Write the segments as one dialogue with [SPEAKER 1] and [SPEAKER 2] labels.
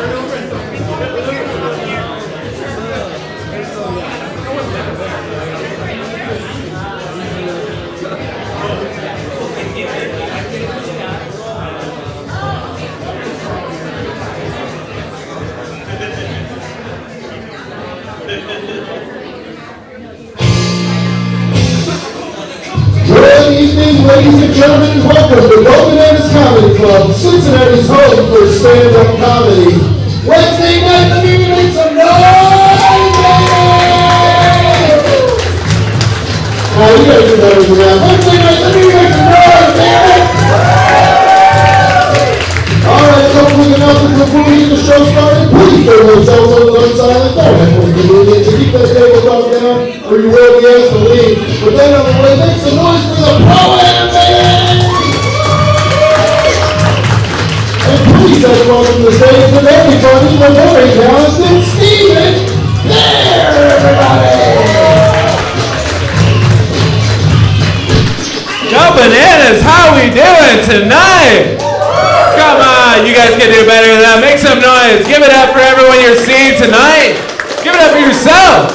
[SPEAKER 1] Good evening, ladies and gentlemen. Welcome to Golden Annis Comedy Club, Cincinnati's home for stand-up comedy. Wednesday night, let me make some noise! Now, you guys can notice around. Wednesday night, let me make some noise, damn it! Alright, folks, looking out before we get the show started, please throw those cell phones on silent. Don't have one convenient to keep that tablecloth down, or you will be asked to leave. But then on the way, make some noise for the Pro-Am band! And please have welcome to the stage with everybody, the very talented Steven. There, everybody!
[SPEAKER 2] Go Bananas, how we doing tonight? Come on, you guys can do better than that. Make some noise. Give it up for everyone you're seeing tonight. Give it up for yourselves.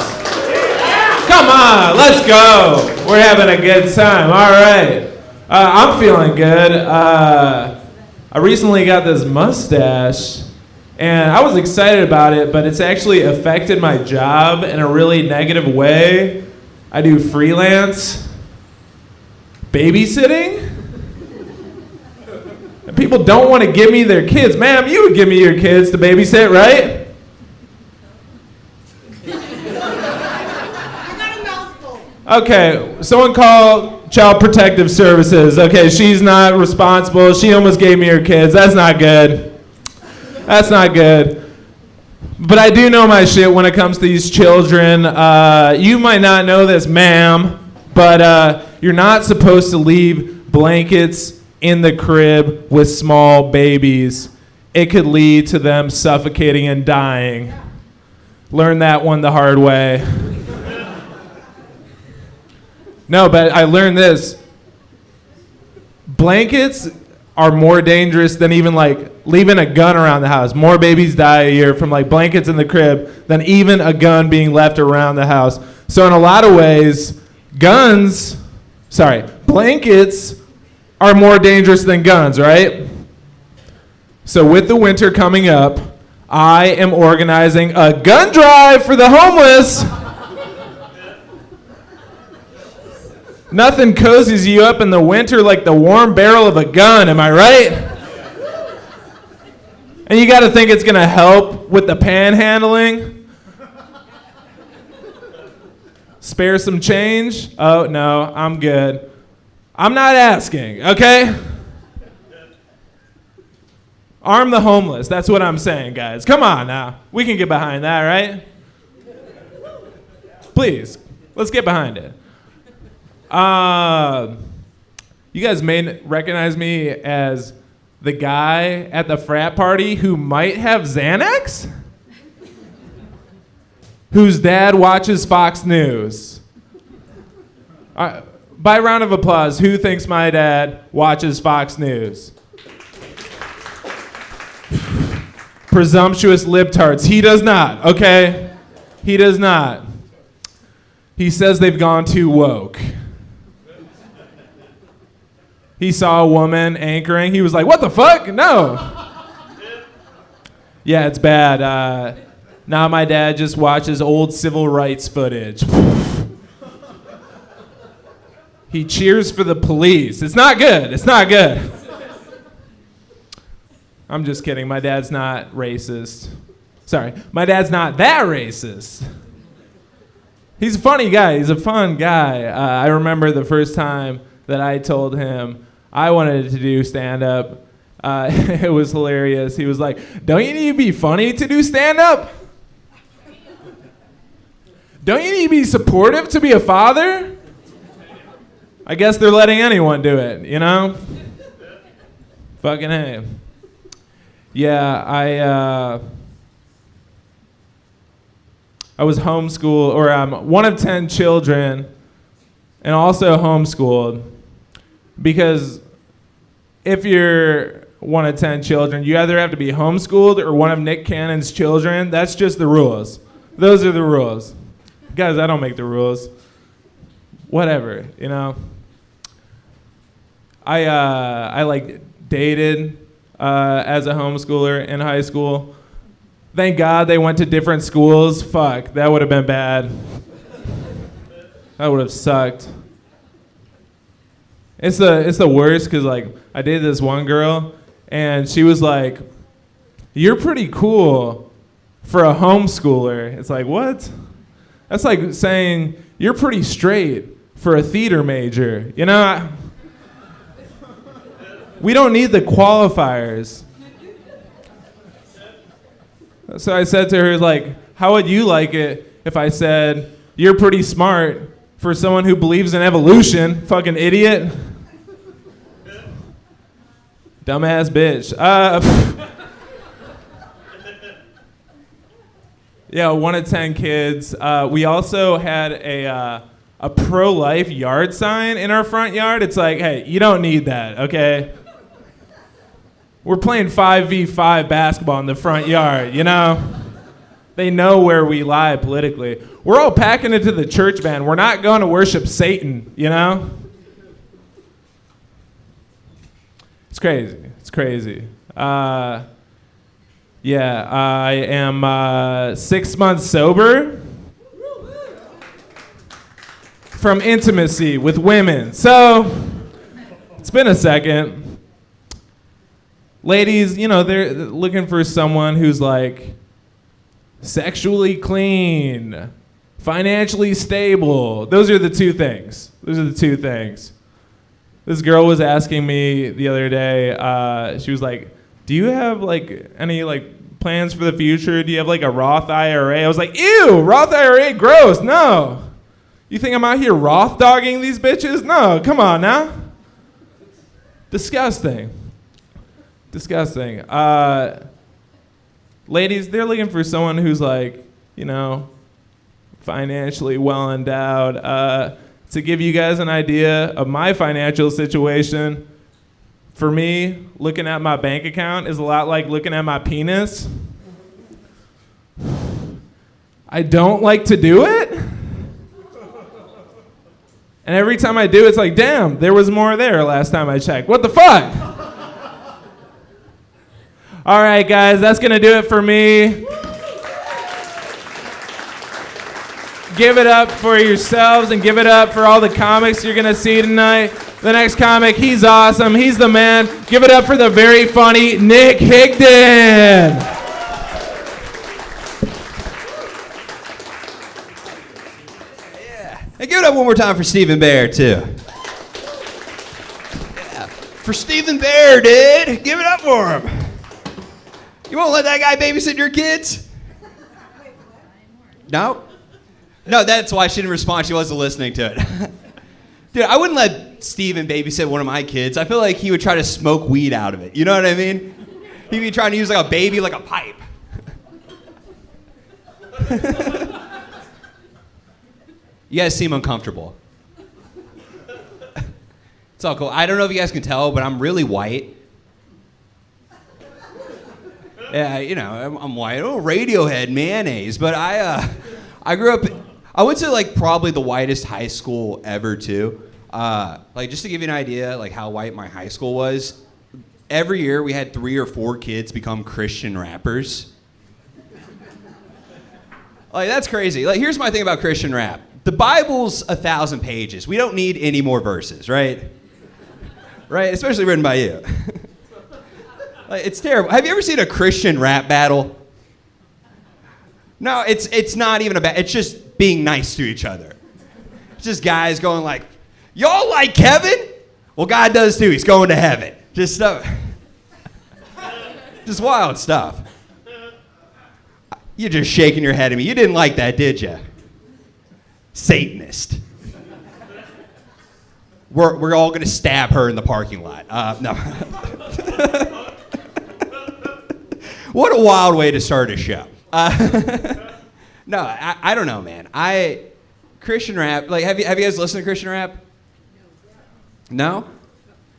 [SPEAKER 2] Come on, let's go. We're having a good time. All right. I'm feeling good. I recently got this mustache, and I was excited about it, but it's actually affected my job in a really negative way. I do freelance babysitting. And people don't want to give me their kids. Ma'am, you would give me your kids to babysit, right? Okay, someone call Child Protective Services. Okay, she's not responsible. She almost gave me her kids. That's not good. That's not good. But I do know my shit when it comes to these children. You might not know this, ma'am, but you're not supposed to leave blankets in the crib with small babies. It could lead to them suffocating and dying. Learned that one the hard way. No, but I learned this. Blankets are more dangerous than even like leaving a gun around the house. More babies die a year from like blankets in the crib than even a gun being left around the house. So in a lot of ways, blankets are more dangerous than guns, right? So with the winter coming up, I am organizing a gun drive for the homeless. Nothing cozies you up in the winter like the warm barrel of a gun, am I right? And you got to think it's going to help with the panhandling. Spare some change? Oh, no, I'm good. I'm not asking, okay? Arm the homeless. That's what I'm saying, guys. Come on now. We can get behind that, right? Please, let's get behind it. You guys may recognize me as the guy at the frat party who might have Xanax? Whose dad watches Fox News. By round of applause, who thinks my dad watches Fox News? Presumptuous libtards. He does not, okay? He does not. He says they've gone too woke. He saw a woman anchoring. He was like, what the fuck? No. Yeah, it's bad. Now my dad just watches old civil rights footage. He cheers for the police. It's not good. It's not good. I'm just kidding. My dad's not racist. Sorry. My dad's not that racist. He's a funny guy. He's a fun guy. I remember the first time that I told him I wanted to do stand-up. It was hilarious. He was like, don't you need to be funny to do stand-up? Don't you need to be supportive to be a father? I guess they're letting anyone do it, you know? Fucking hey. Yeah, I was homeschooled, or I'm one of 10 children, and also homeschooled. Because if you're one of 10 children. You either have to be homeschooled or one of Nick Cannon's children. That's just the rules. Those are the rules. Guys, I don't make the rules. Whatever, you know. I like dated as a homeschooler in high school. Thank God they went to different schools. Fuck, that would have been bad. That would have sucked. It's the worst because like I dated this one girl and she was like, "You're pretty cool for a homeschooler." It's like, what? That's like saying you're pretty straight for a theater major. You know, we don't need the qualifiers. So I said to her, like, how would you like it if I said, you're pretty smart for someone who believes in evolution, fucking idiot? Dumbass bitch. Yeah, 1 of 10 kids. We also had a pro-life yard sign in our front yard. It's like, hey, you don't need that, okay? We're playing 5v5 basketball in the front yard, you know? They know where we lie politically. We're all packing into the church van. We're not going to worship Satan, you know? It's crazy. It's crazy. Yeah, I am 6 months sober from intimacy with women. So, it's been a second. Ladies, you know, they're looking for someone who's like sexually clean, financially stable. Those are the two things. This girl was asking me the other day, she was like, do you have like any like plans for the future? Do you have like a Roth IRA? I was like, ew, Roth IRA, gross, no. You think I'm out here Roth dogging these bitches? No, come on now. Disgusting. Ladies, they're looking for someone who's like, you know, financially well endowed. To give you guys an idea of my financial situation, for me, looking at my bank account is a lot like looking at my penis. I don't like to do it. And every time I do, it's like, damn, there was more there last time I checked. What the fuck? All right, guys, that's going to do it for me. Give it up for yourselves and give it up for all the comics you're going to see tonight. The next comic, he's awesome. He's the man. Give it up for the very funny Nick Higdon.
[SPEAKER 3] Yeah. And give it up one more time for Stephen Bear, too. Yeah. For Stephen Bear, dude. Give it up for him. You won't let that guy babysit your kids? No? No, that's why she didn't respond. She wasn't listening to it. Dude, I wouldn't let Steven babysit one of my kids. I feel like he would try to smoke weed out of it. You know what I mean? He'd be trying to use like a baby like a pipe. You guys seem uncomfortable. It's all cool. I don't know if you guys can tell, but I'm really white. Yeah, you know, I'm white. Oh, Radiohead, mayonnaise. But I grew up, I went to like probably the whitest high school ever too. Like just to give you an idea, like how white my high school was. Every year we had 3 or 4 kids become Christian rappers. Like that's crazy. Like here's my thing about Christian rap. The Bible's 1,000 pages. We don't need any more verses, right? Right? Especially written by you. Like, it's terrible. Have you ever seen a Christian rap battle? No, it's not even about. It's just being nice to each other. It's just guys going like, "Y'all like Kevin? Well, God does too. He's going to heaven." Just stuff. Just wild stuff. You're just shaking your head at me. You didn't like that, did you? Satanist. We're all gonna stab her in the parking lot. No. What a wild way to start a show. No, I don't know, man. Christian rap, like, have you guys listened to Christian rap? No?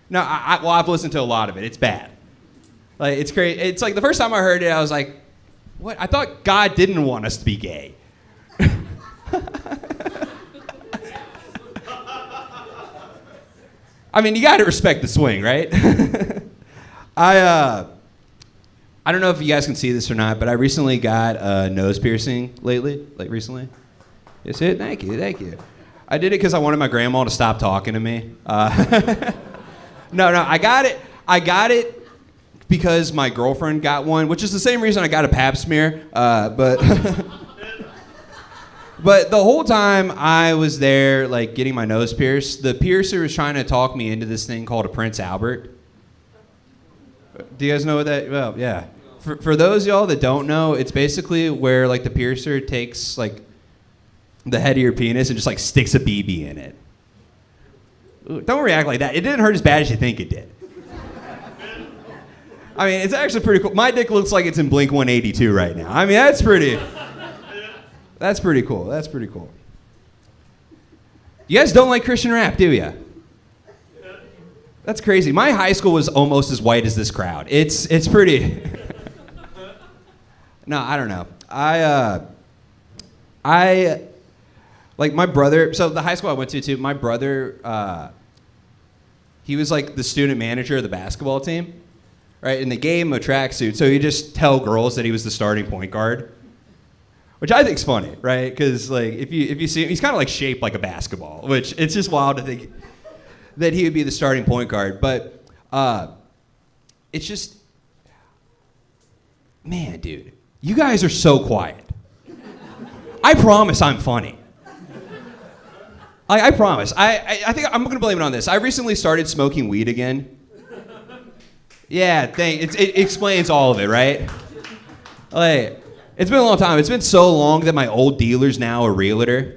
[SPEAKER 3] No, well, I've listened to a lot of it. It's bad. Like, it's crazy. It's like the first time I heard it, I was like, what? I thought God didn't want us to be gay. I mean, you got to respect the swing, right? I don't know if you guys can see this or not, but I recently got a nose piercing lately, like recently. Yes, it? Thank you. I did it because I wanted my grandma to stop talking to me. No, I got it because my girlfriend got one, which is the same reason I got a pap smear. But but the whole time I was there, like getting my nose pierced, the piercer was trying to talk me into this thing called a Prince Albert. Do you guys know what that? Well, yeah. For those of y'all that don't know, it's basically where like the piercer takes like the head of your penis and just like sticks a BB in it. Ooh, don't react like that. It didn't hurt as bad as you think it did. I mean, it's actually pretty cool. My dick looks like it's in Blink 182 right now. I mean, that's pretty cool. That's pretty cool. You guys don't like Christian rap, do ya? That's crazy. My high school was almost as white as this crowd. It's pretty. No, I don't know. I like my brother. So the high school I went to too. My brother, he was like the student manager of the basketball team, right? And they gave him a tracksuit, so he just tell girls that he was the starting point guard, which I think's funny, right? Because like if you see him, he's kind of like shaped like a basketball, which it's just wild to think that he would be the starting point guard. But it's just, man, dude, you guys are so quiet. I promise I'm funny. I promise. I think I'm gonna blame it on this. I recently started smoking weed again. Yeah, it explains all of it, right? Like, it's been a long time. It's been so long that my old dealer's now a realtor.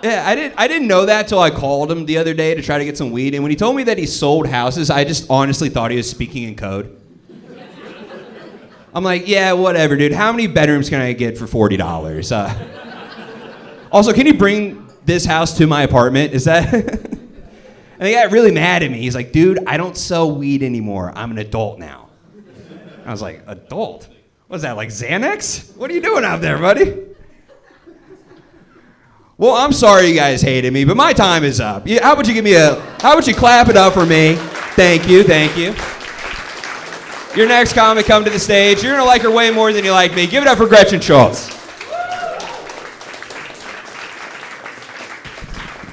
[SPEAKER 3] Yeah, I didn't know that till I called him the other day to try to get some weed, and when he told me that he sold houses, I just honestly thought he was speaking in code. I'm like, yeah, whatever, dude. How many bedrooms can I get for $40? Also, can you bring this house to my apartment? Is that? And he got really mad at me. He's like, dude, I don't sell weed anymore. I'm an adult now. I was like, adult? What's that, like Xanax? What are you doing out there, buddy? Well, I'm sorry you guys hated me, but my time is up. How about you clap it up for me? Thank you. Your next comic, come to the stage. You're gonna like her way more than you like me. Give it up for Gretchen Schultz.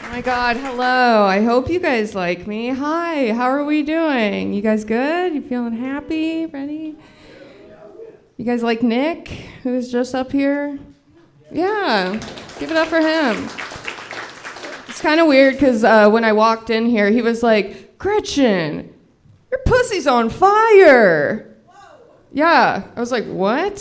[SPEAKER 4] Oh my God, hello. I hope you guys like me. Hi, how are we doing? You guys good? You feeling happy? Ready? You guys like Nick, who's just up here? Yeah, give it up for him. It's kind of weird because when I walked in here, he was like, Gretchen, your pussy's on fire. Yeah, I was like, what?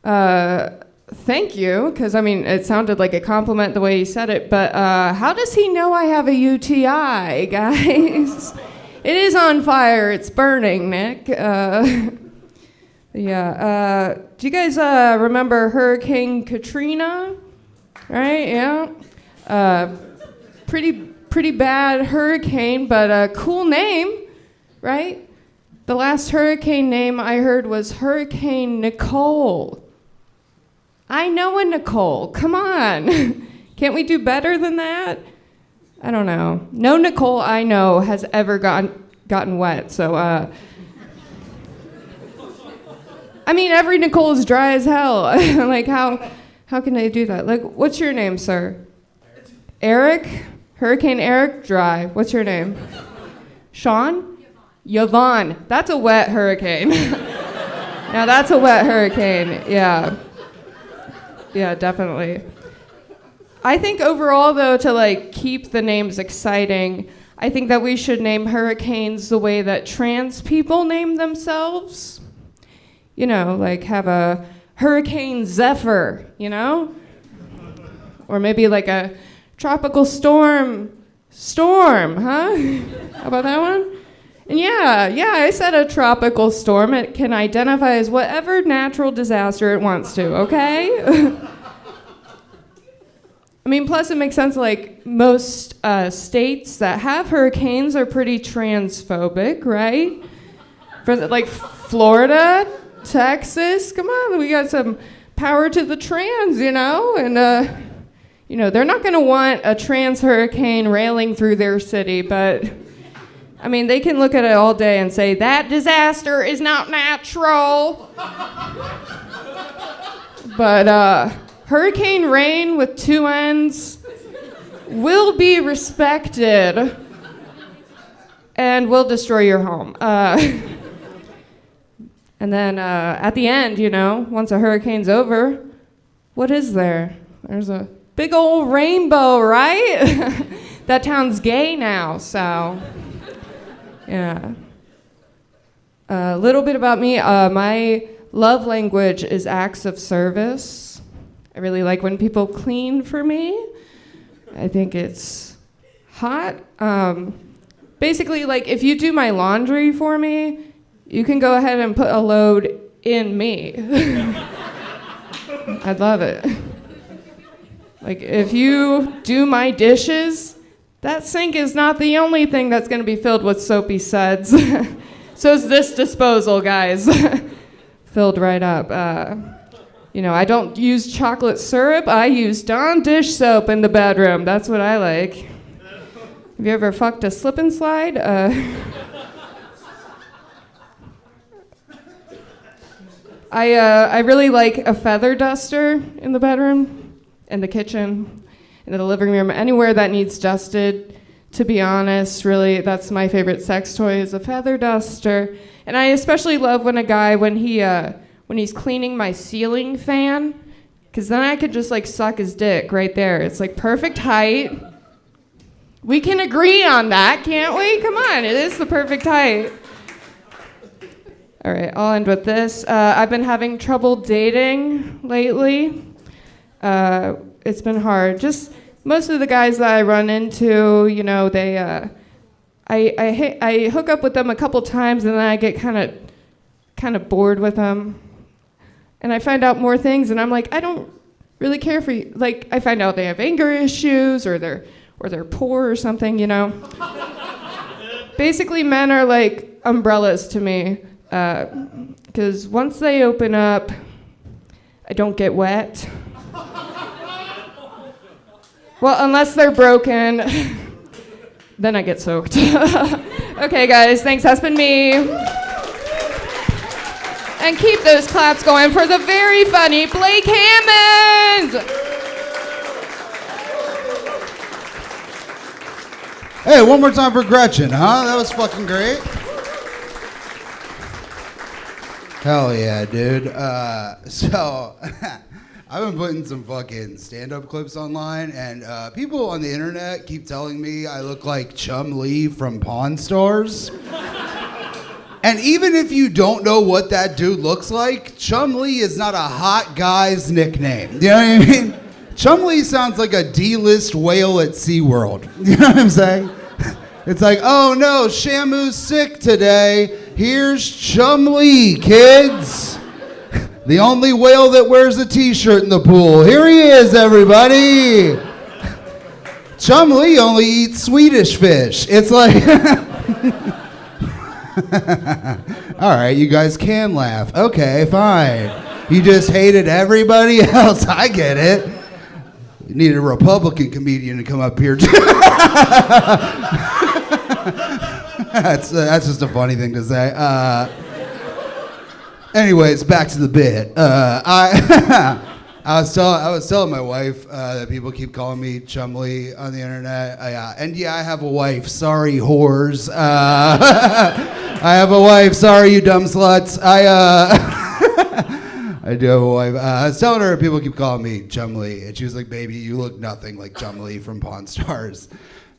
[SPEAKER 4] Thank you, because I mean, it sounded like a compliment the way he said it, but how does he know I have a UTI, guys? It is on fire, it's burning, Nick. Yeah, do you guys remember Hurricane Katrina? Right, yeah. Pretty bad hurricane, but a cool name, right? The last hurricane name I heard was Hurricane Nicole. I know a Nicole, come on. Can't we do better than that? I don't know. No Nicole I know has ever gotten wet, so I mean, every Nicole is dry as hell. Like, how can they do that? Like, what's your name, sir? Eric? Hurricane Eric? Dry. What's your name? Sean? Yvonne. That's a wet hurricane. Now, that's a wet hurricane. Yeah. Yeah, definitely. I think overall, though, to, like, keep the names exciting, I think that we should name hurricanes the way that trans people name themselves. You know, like have a Hurricane Zephyr, you know? Or maybe like a tropical storm, huh? How about that one? And yeah, I said a tropical storm. It can identify as whatever natural disaster it wants to, okay? I mean, plus it makes sense, like, most states that have hurricanes are pretty transphobic, right? Like Florida, Texas, come on, we got some power to the trans, you know? And, they're not gonna want a trans hurricane railing through their city, but, I mean, they can look at it all day and say, that disaster is not natural. But, hurricane rain with 2 ends will be respected and will destroy your home. And then at the end, once a hurricane's over, what is there? There's a big old rainbow, right? That town's gay now, so yeah. A little bit about me. My love language is acts of service. I really like when people clean for me. I think it's hot. Basically, like, if you do my laundry for me, you can go ahead and put a load in me. I'd love it. Like, if you do my dishes, that sink is not the only thing that's going to be filled with soapy suds. So is this disposal, guys. Filled right up. I don't use chocolate syrup. I use Dawn dish soap in the bedroom. That's what I like. Have you ever fucked a slip and slide? I really like a feather duster in the bedroom, in the kitchen, in the living room, anywhere that needs dusted. To be honest, really, that's my favorite sex toy is a feather duster. And I especially love when a guy, when he's cleaning my ceiling fan, because then I could just like suck his dick right there. It's like perfect height. We can agree on that, can't we? Come on, it is the perfect height. All right, I'll end with this. I've been having trouble dating lately. It's been hard. Just most of the guys that I run into, I hook up with them a couple times and then I get kind of bored with them. And I find out more things and I'm like, I don't really care for you. Like, I find out they have anger issues or they're poor or something, Basically, men are like umbrellas to me. Because once they open up, I don't get wet. Well, unless they're broken, then I get soaked. Okay, guys, thanks. That's been me. And keep those claps going for the very funny Blake Hammond.
[SPEAKER 5] Hey, one more time for Gretchen, huh? That was fucking great. Hell yeah, dude. So I've been putting some fucking stand-up clips online, and people on the internet keep telling me I look like Chum-Li from Pawn Stars. And even if you don't know what that dude looks like, Chum-Li is not a hot guy's nickname. You know what I mean? Chum-Li sounds like a D-list whale at SeaWorld. You know what I'm saying? It's like, oh no, Shamu's sick today. Here's Chum-Li, kids. The only whale that wears a t-shirt in the pool. Here he is, everybody. Chum-Li only eats Swedish fish. It's like... All right, you guys can laugh. Okay, fine. You just hated everybody else. I get it. You need a Republican comedian to come up here. That's just a funny thing to say. Anyways, back to the bit. I was telling my wife that people keep calling me Chum-Li on the internet. And yeah, I have a wife. Sorry, whores. I have a wife. Sorry, you dumb sluts. I do have a wife. I was telling her people keep calling me Chum-Li, and she was like, "Baby, you look nothing like Chum-Li from Pawn Stars."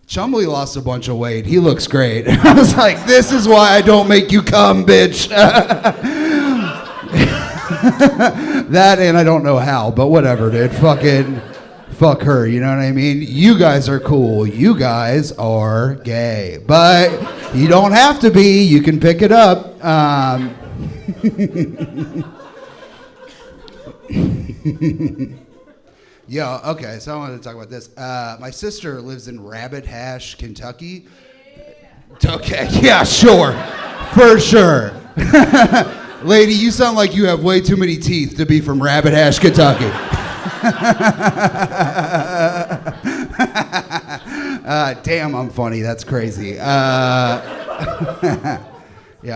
[SPEAKER 5] Chum-Li lost a bunch of weight. He looks great. I was like, "This is why I don't make you come, bitch." That and I don't know how, but whatever, dude. Fucking fuck her, you know what I mean? You guys are cool. You guys are gay. But you don't have to be. You can pick it up. Yeah, okay, so I wanted to talk about this. My sister lives in Rabbit Hash, Kentucky. Okay, yeah, sure. For sure. Lady, you sound like you have way too many teeth to be from Rabbit Hash, Kentucky. Damn, I'm funny. That's crazy. Yeah,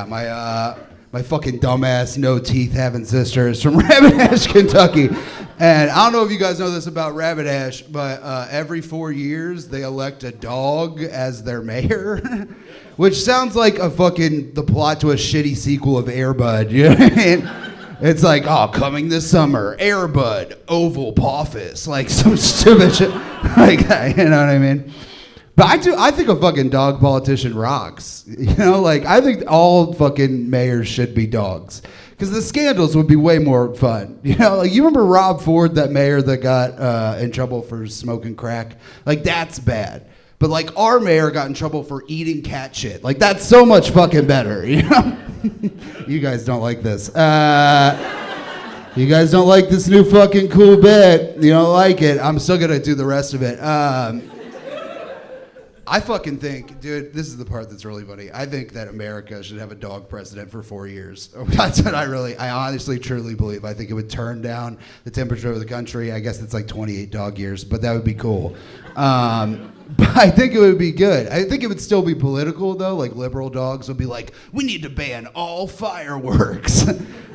[SPEAKER 5] my fucking dumbass, no teeth having sister is from Rabbit Hash, Kentucky. And I don't know if you guys know this about Rabbit Hash, but every 4 years they elect a dog as their mayor, which sounds like the plot to a shitty sequel of Air Bud. You know what I mean? It's like, oh, coming this summer, Air Bud, Oval Office, like some stupid shit like that. You know what I mean? But I think a fucking dog politician rocks. You know, like, I think all fucking mayors should be dogs. Because the scandals would be way more fun. You know, like, you remember Rob Ford, that mayor that got in trouble for smoking crack? Like, that's bad. But, like, our mayor got in trouble for eating cat shit. Like, that's so much fucking better, you know? You guys don't like this. You guys don't like this new fucking cool bit. You don't like it. I'm still going to do the rest of it. I fucking think, dude, this is the part that's really funny. I think that America should have a dog president for 4 years. That's what I honestly, truly believe. I think it would turn down the temperature of the country. I guess it's like 28 dog years, but that would be cool. But I think it would be good. I think it would still be political, though. Like, liberal dogs would be like, we need to ban all fireworks.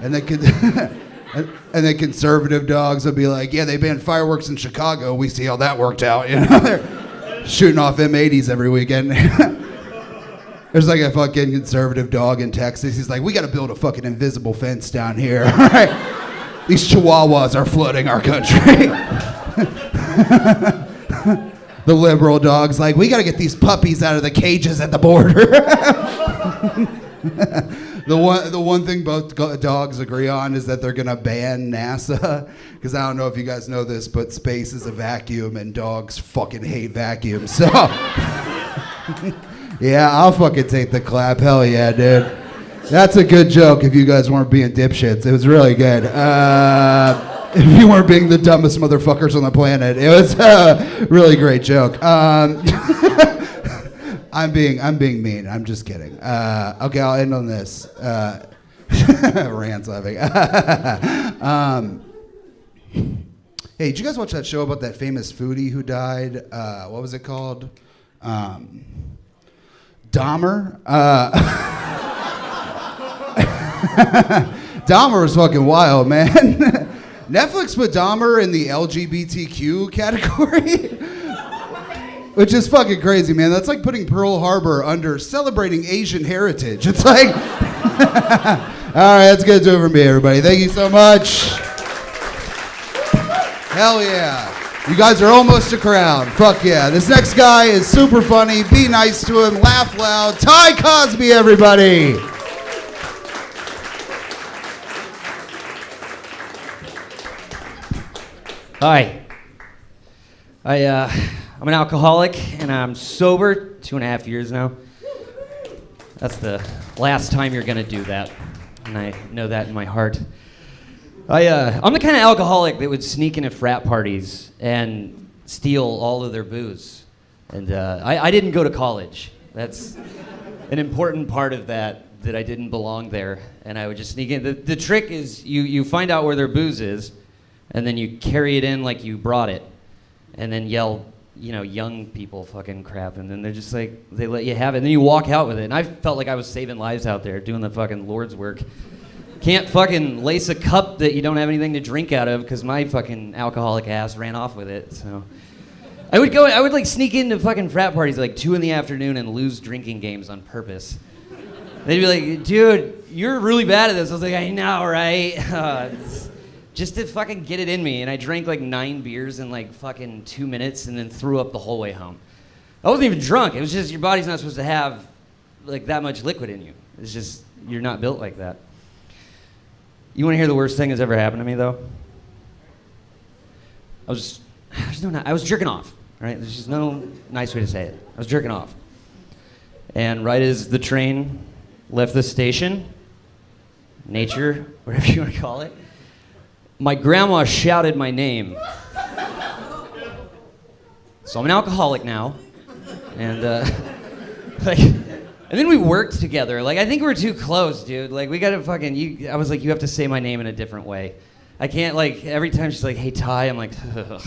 [SPEAKER 5] And then conservative dogs would be like, yeah, they banned fireworks in Chicago. We see how that worked out, you know? They're shooting off M80s every weekend. There's like a fucking conservative dog in Texas. He's like, we got to build a fucking invisible fence down here. All right? These chihuahuas are flooding our country. The liberal dog's like, we got to get these puppies out of the cages at the border. The one thing both dogs agree on is that they're gonna ban NASA, because I don't know if you guys know this, but space is a vacuum and dogs fucking hate vacuums. So yeah, I'll fucking take the clap. Hell yeah, dude. That's a good joke. If you guys weren't being dipshits, it was really good. If you weren't being the dumbest motherfuckers on the planet, it was a really great joke. I'm being mean. I'm just kidding. Okay, I'll end on this. Rand's laughing. Hey, did you guys watch that show about that famous foodie who died? What was it called? Dahmer. Dahmer was fucking wild, man. Netflix put Dahmer in the LGBTQ category. Which is fucking crazy, man. That's like putting Pearl Harbor under celebrating Asian heritage. It's like, all right, that's good to it for me, everybody. Thank you so much. Hell yeah. You guys are almost a crowd. Fuck yeah. This next guy is super funny. Be nice to him. Laugh loud. Ty Cosby, everybody.
[SPEAKER 6] Hi. I'm an alcoholic, and I'm sober 2.5 years now. That's the last time you're gonna do that, and I know that in my heart. I'm the kind of alcoholic that would sneak into frat parties and steal all of their booze. And I didn't go to college. That's an important part of that I didn't belong there, and I would just sneak in. The trick is you find out where their booze is, and then you carry it in like you brought it, and then yell, you know, young people fucking crap, and then they're just like, they let you have it, and then you walk out with it. And I felt like I was saving lives out there, doing the fucking Lord's work. Can't fucking lace a cup that you don't have anything to drink out of, because my fucking alcoholic ass ran off with it, so. I would like sneak into fucking frat parties at like 2 PM and lose drinking games on purpose. They'd be like, dude, you're really bad at this. I was like, I know, right? Just to fucking get it in me. And I drank like 9 beers in like fucking 2 minutes and then threw up the whole way home. I wasn't even drunk. It was just your body's not supposed to have like that much liquid in you. It's just, you're not built like that. You want to hear the worst thing that's ever happened to me though? I was jerking off, right? There's just no nice way to say it. I was jerking off. And right as the train left the station, nature, whatever you want to call it, my grandma shouted my name So I'm an alcoholic now. And, and then we worked together. Like, I think we're too close, dude. Like, we gotta I was like, you have to say my name in a different way. I can't, like, every time she's like, hey, Ty, I'm like, ugh.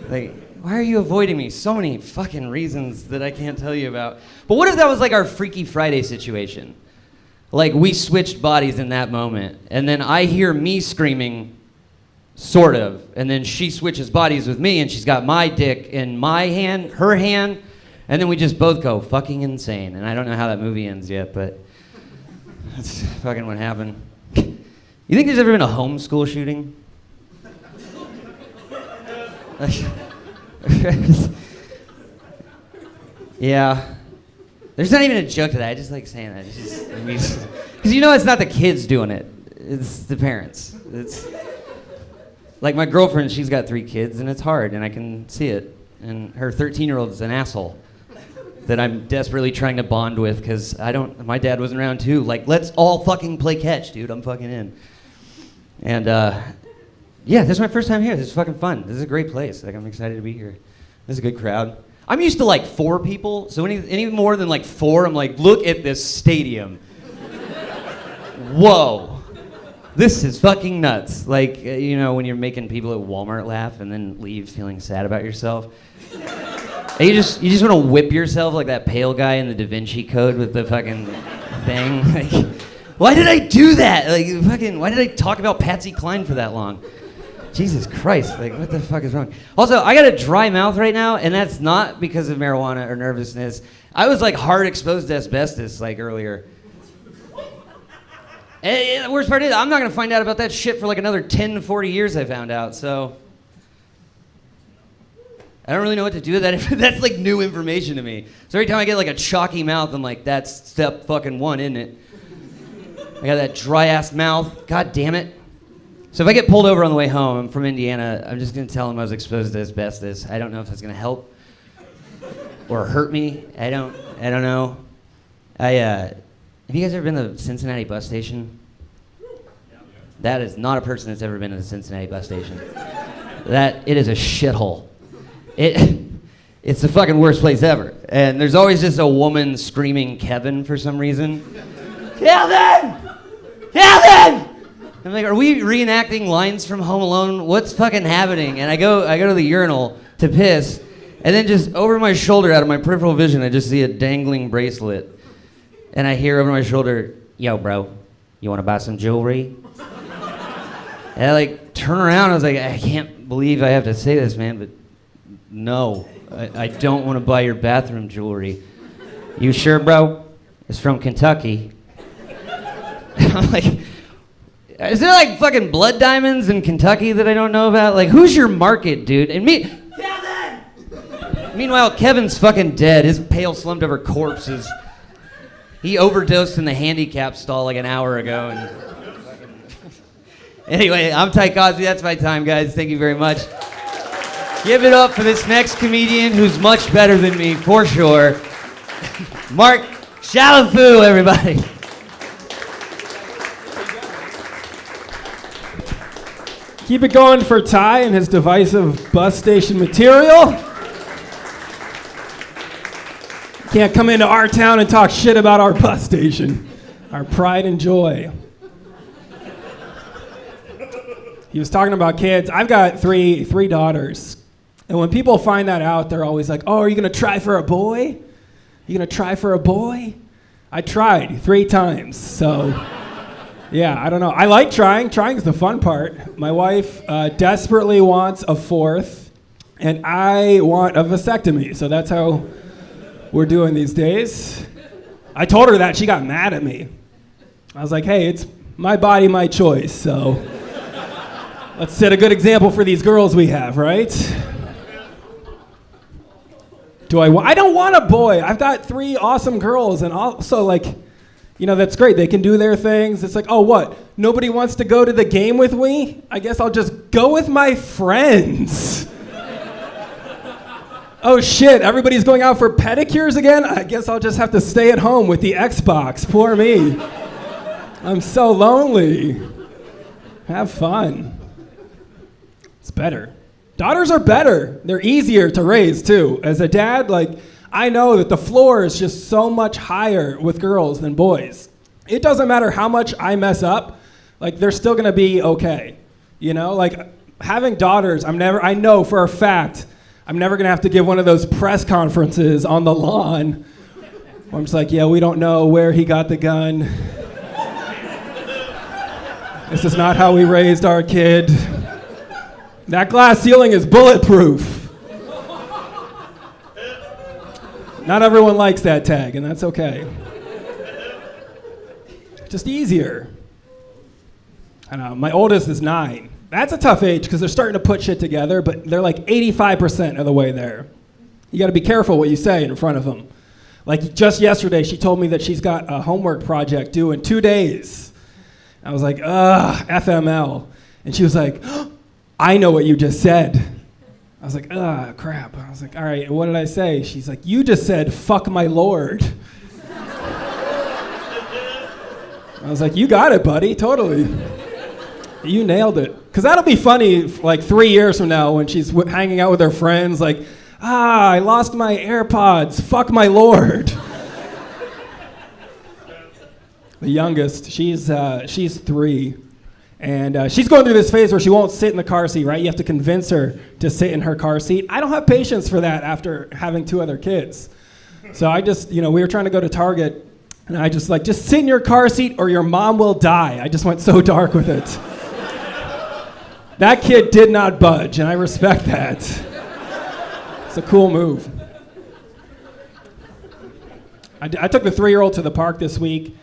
[SPEAKER 6] Like, why are you avoiding me? So many fucking reasons that I can't tell you about. But what if that was like our Freaky Friday situation? Like, we switched bodies in that moment, and then I hear me screaming, sort of, and then she switches bodies with me, and she's got my dick in my hand, her hand, and then we just both go fucking insane. And I don't know how that movie ends yet, but that's fucking what happened. You think there's ever been a homeschool shooting? Yeah. There's not even a joke to that. I just like saying that. Because you know it's not the kids doing it. It's the parents. It's like my girlfriend, she's got 3 kids, and it's hard, and I can see it. And her 13-year-old is an asshole that I'm desperately trying to bond with because my dad wasn't around too. Like, let's all fucking play catch, dude. I'm fucking in. And yeah, this is my first time here. This is fucking fun. This is a great place. Like, I'm excited to be here. This is a good crowd. I'm used to like 4 people, so any more than like 4, I'm like, look at this stadium. Whoa. This is fucking nuts. Like, you know, when you're making people at Walmart laugh and then leave feeling sad about yourself. And you just want to whip yourself like that pale guy in the Da Vinci Code with the fucking thing. Like, why did I do that? Like, fucking, why did I talk about Patsy Cline for that long? Jesus Christ, like, what the fuck is wrong? Also, I got a dry mouth right now, and that's not because of marijuana or nervousness. I was, like, hard exposed to asbestos, like, earlier. And the worst part is, I'm not going to find out about that shit for, like, another 10 to 40 years, I found out, so... I don't really know what to do with that. That's, like, new information to me. So every time I get, like, a chalky mouth, I'm like, that's step fucking 1, isn't it? I got that dry-ass mouth. God damn it. So if I get pulled over on the way home, I'm from Indiana, I'm just going to tell them I was exposed to asbestos. I don't know if that's going to help or hurt me. I don't know. Have you guys ever been to the Cincinnati bus station? That is not a person that's ever been to the Cincinnati bus station. It is a shithole. It's the fucking worst place ever. And there's always just a woman screaming Kevin for some reason. Kevin! Kevin! I'm like, are we reenacting lines from Home Alone? What's fucking happening? And I go to the urinal to piss, and then just over my shoulder, out of my peripheral vision, I just see a dangling bracelet. And I hear over my shoulder, yo, bro, you want to buy some jewelry? And I like turn around, I was like, I can't believe I have to say this, man, but no, I don't want to buy your bathroom jewelry. You sure, bro? It's from Kentucky. I'm like, is there like fucking blood diamonds in Kentucky that I don't know about? Like, who's your market, dude? And me, Kevin! Meanwhile, Kevin's fucking dead. His pale, slumped over corpse is, he overdosed in the handicap stall like an hour ago. And anyway, I'm Ty Cosby. That's my time, guys. Thank you very much. Give it up for this next comedian who's much better than me, for sure. Mark Chalafu, everybody.
[SPEAKER 7] Keep it going for Ty and his divisive bus station material. Can't come into our town and talk shit about our bus station. Our pride and joy. He was talking about kids. I've got three daughters. And when people find that out, they're always like, oh, are you going to try for a boy? You going to try for a boy? I tried 3 times, so yeah, I don't know. I like trying. Trying is the fun part. My wife desperately wants a 4th, and I want a vasectomy, so that's how we're doing these days. I told her that. She got mad at me. I was like, hey, it's my body, my choice, so let's set a good example for these girls we have, right? I don't want a boy. I've got 3 awesome girls, and also, like, you know, that's great. They can do their things. It's like, oh, what? Nobody wants to go to the game with me? I guess I'll just go with my friends. Oh, shit. Everybody's going out for pedicures again? I guess I'll just have to stay at home with the Xbox. Poor me. I'm so lonely. Have fun. It's better. Daughters are better. They're easier to raise too. As a dad, like, I know that the floor is just so much higher with girls than boys. It doesn't matter how much I mess up, like, they're still gonna be okay. You know, like, having daughters, I know for a fact, I'm never gonna have to give one of those press conferences on the lawn where I'm just like, yeah, we don't know where he got the gun. This is not how we raised our kid. That glass ceiling is bulletproof. Not everyone likes that tag, and that's okay. Just easier. I know, my oldest is 9. That's a tough age because they're starting to put shit together, but they're like 85% of the way there. You gotta be careful what you say in front of them. Like just yesterday, she told me that she's got a homework project due in 2 days. I was like, FML. And she was like, I know what you just said. I was like, crap. I was like, all right, what did I say? She's like, you just said, fuck my lord. I was like, you got it, buddy, totally. You nailed it. Because that'll be funny like 3 years from now when she's hanging out with her friends, like, I lost my AirPods, fuck my lord. The youngest, she's 3. And she's going through this phase where she won't sit in the car seat, right? You have to convince her to sit in her car seat. I don't have patience for that after having 2 other kids. So I just, we were trying to go to Target, and I just sit in your car seat or your mom will die. I just went so dark with it. That kid did not budge, and I respect that. It's a cool move. I took the 3-year-old to the park this week,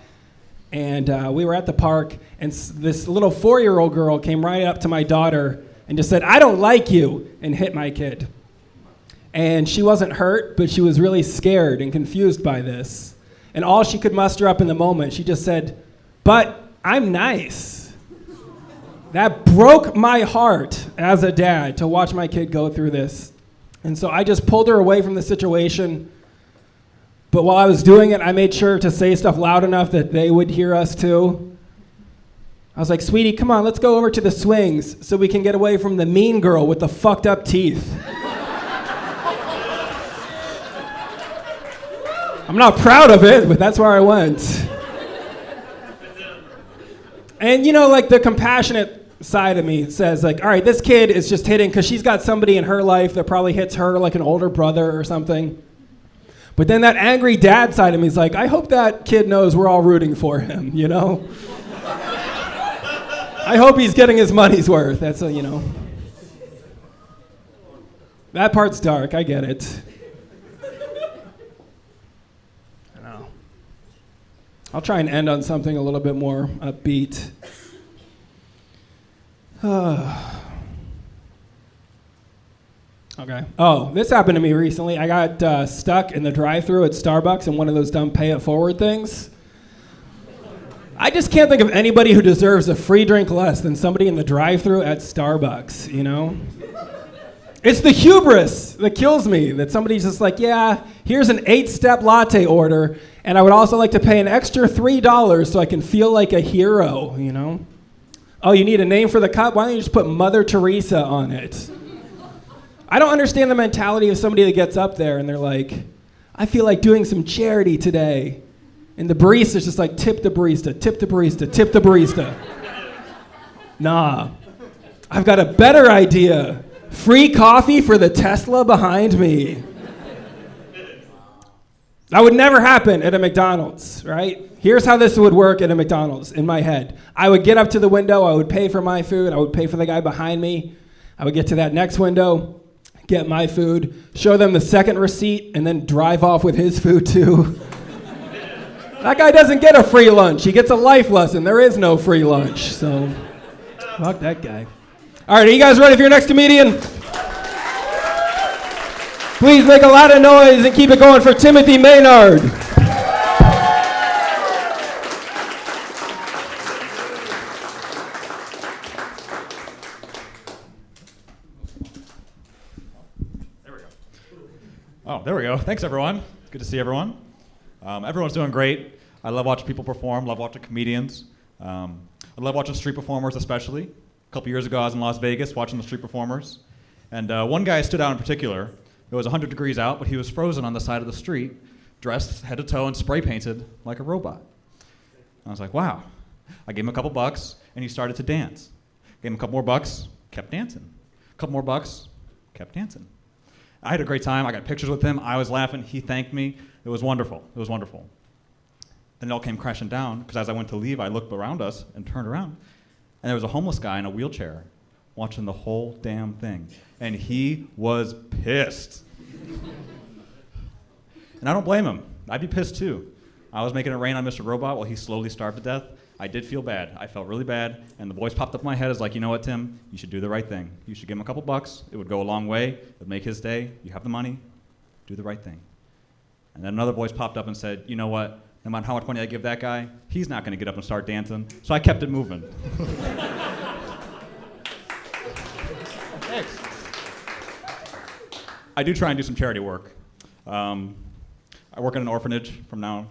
[SPEAKER 7] and we were at the park, and this little 4-year-old girl came right up to my daughter and just said, I don't like you, and hit my kid. And she wasn't hurt, but she was really scared and confused by this. And all she could muster up in the moment, she just said, but I'm nice. That broke my heart as a dad to watch my kid go through this. And so I just pulled her away from the situation. But while I was doing it, I made sure to say stuff loud enough that they would hear us too. I was like, sweetie, come on, let's go over to the swings so we can get away from the mean girl with the fucked up teeth. I'm not proud of it, but that's where I went. And like the compassionate side of me says like, all right, this kid is just hitting because she's got somebody in her life that probably hits her like an older brother or something. But then that angry dad side of me is like, I hope that kid knows we're all rooting for him, I hope he's getting his money's worth. That's that part's dark, I get it. I know. I'll try and end on something a little bit more upbeat. Okay. Oh, this happened to me recently. I got stuck in the drive-thru at Starbucks in one of those dumb pay-it-forward things. I just can't think of anybody who deserves a free drink less than somebody in the drive-thru at Starbucks, It's the hubris that kills me, that somebody's just like, yeah, here's an 8-step latte order, and I would also like to pay an extra $3 so I can feel like a hero, Oh, you need a name for the cup? Why don't you just put Mother Teresa on it? I don't understand the mentality of somebody that gets up there and they're like, I feel like doing some charity today. And the barista's just like, tip the barista, tip the barista, tip the barista. Nah, I've got a better idea. Free coffee for the Tesla behind me. That would never happen at a McDonald's, right? Here's how this would work at a McDonald's in my head. I would get up to the window, I would pay for my food, I would pay for the guy behind me. I would get to that next window, get my food, show them the second receipt, and then drive off with his food too. That guy doesn't get a free lunch. He gets a life lesson. There is no free lunch, so fuck that guy. All right, are you guys ready for your next comedian? Please make a lot of noise and keep it going for Timothy Maynard.
[SPEAKER 8] Oh, there we go. Thanks, everyone. Good to see everyone. Everyone's doing great. I love watching people perform, love watching comedians. I love watching street performers especially. A couple years ago, I was in Las Vegas watching the street performers. And one guy stood out in particular. It was 100 degrees out, but he was frozen on the side of the street, dressed head to toe and spray painted like a robot. I was like, wow. I gave him a couple bucks, and he started to dance. Gave him a couple more bucks, kept dancing. A couple more bucks, kept dancing. I had a great time. I got pictures with him. I was laughing. He thanked me. It was wonderful. It was wonderful. Then it all came crashing down, because as I went to leave, I looked around us and turned around, and there was a homeless guy in a wheelchair watching the whole damn thing. And he was pissed. And I don't blame him. I'd be pissed too. I was making it rain on Mr. Robot while he slowly starved to death. I did feel bad. I felt really bad. And the voice popped up in my head as like, you know what, Tim? You should do the right thing. You should give him a couple bucks. It would go a long way. It would make his day. You have the money. Do the right thing. And then another voice popped up and said, you know what? No matter how much money I give that guy, he's not going to get up and start dancing. So I kept it moving. Thanks. I do try and do some charity work. I work in an orphanage from time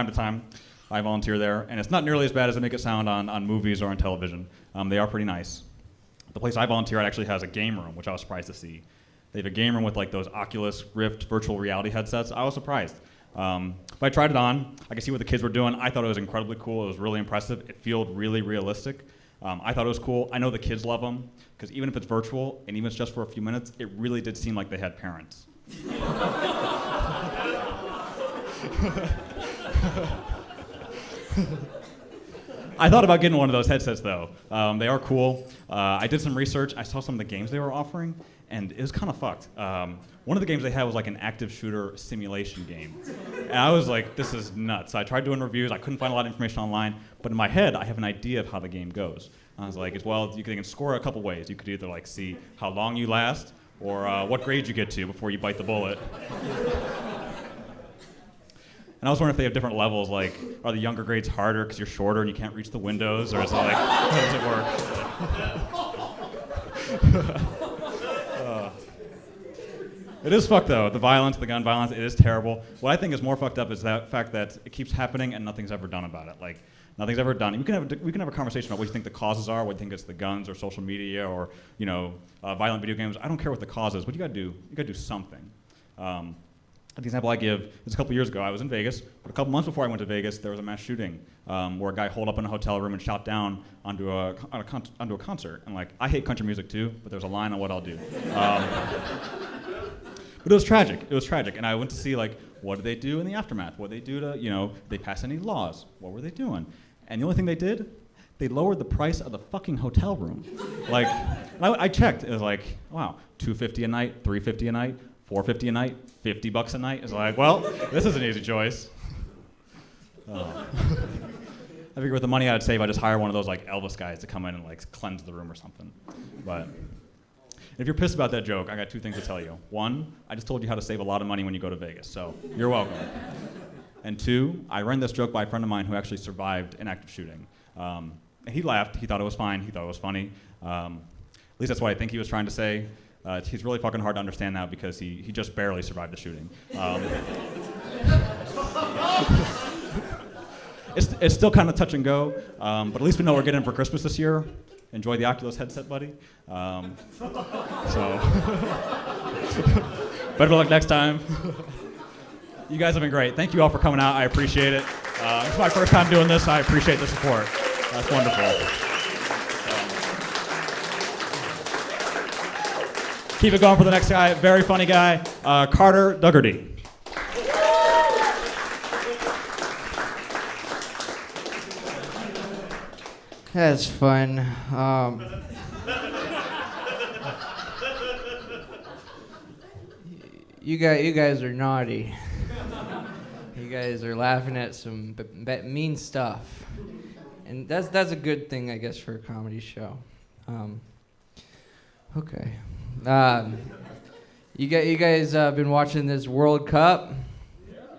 [SPEAKER 8] to time. I volunteer there, and it's not nearly as bad as they make it sound on movies or on television. They are pretty nice. The place I volunteer at actually has a game room, which I was surprised to see. They have a game room with like those Oculus Rift virtual reality headsets. I was surprised. But I tried it on. I could see what the kids were doing. I thought it was incredibly cool. It was really impressive. It felt really realistic. I thought it was cool. I know the kids love them, because even if it's virtual, and even if it's just for a few minutes, it really did seem like they had parents. I thought about getting one of those headsets, though. They are cool. I did some research. I saw some of the games they were offering, and it was kind of fucked. One of the games they had was like an active shooter simulation game. And I was like, this is nuts. I tried doing reviews. I couldn't find a lot of information online, but in my head, I have an idea of how the game goes. I was like, well, they can score a couple ways. You could either like see how long you last, or what grade you get to before you bite the bullet. And I was wondering if they have different levels, like, are the younger grades harder because you're shorter and you can't reach the windows, or is it like, how does it work? It is fucked, though. The violence, the gun violence, it is terrible. What I think is more fucked up is that fact that it keeps happening and nothing's ever done about it. Like, nothing's ever done. We can have a conversation about what you think the causes are, what you think it's the guns or social media or, violent video games. I don't care what the cause is. What you gotta do? You gotta do something. The example I give is a couple years ago. I was in Vegas, but a couple months before I went to Vegas, there was a mass shooting where a guy holed up in a hotel room and shot down onto a concert. And like, I hate country music too, but there's a line on what I'll do. But it was tragic. It was tragic. And I went to see like, what did they do in the aftermath? What did they do to, they pass any laws? What were they doing? And the only thing they did, they lowered the price of the fucking hotel room. Like, I checked. It was like, wow, $250 a night, $350 a night, $450 a night, $50 a night. It's like, well, this is an easy choice. I figure with the money I'd save, I'd just hire one of those like Elvis guys to come in and like cleanse the room or something. But if you're pissed about that joke, I got two things to tell you. One, I just told you how to save a lot of money when you go to Vegas, so you're welcome. And two, I ran this joke by a friend of mine who actually survived an active shooting. And he laughed. He thought it was fine. He thought it was funny. At least that's what I think he was trying to say. He's really fucking hard to understand now because he just barely survived the shooting. It's still kind of touch and go, but at least we know what we're getting for Christmas this year. Enjoy the Oculus headset, buddy. So better luck next time. You guys have been great. Thank you all for coming out. I appreciate it. It's my first time doing this. I appreciate the support. That's wonderful. Keep it going for the next guy. Very funny guy, Carter Duggarty.
[SPEAKER 9] That's fun. You guys are naughty. You guys are laughing at some mean stuff, and that's a good thing, I guess, for a comedy show. Okay. You guys been watching this World Cup?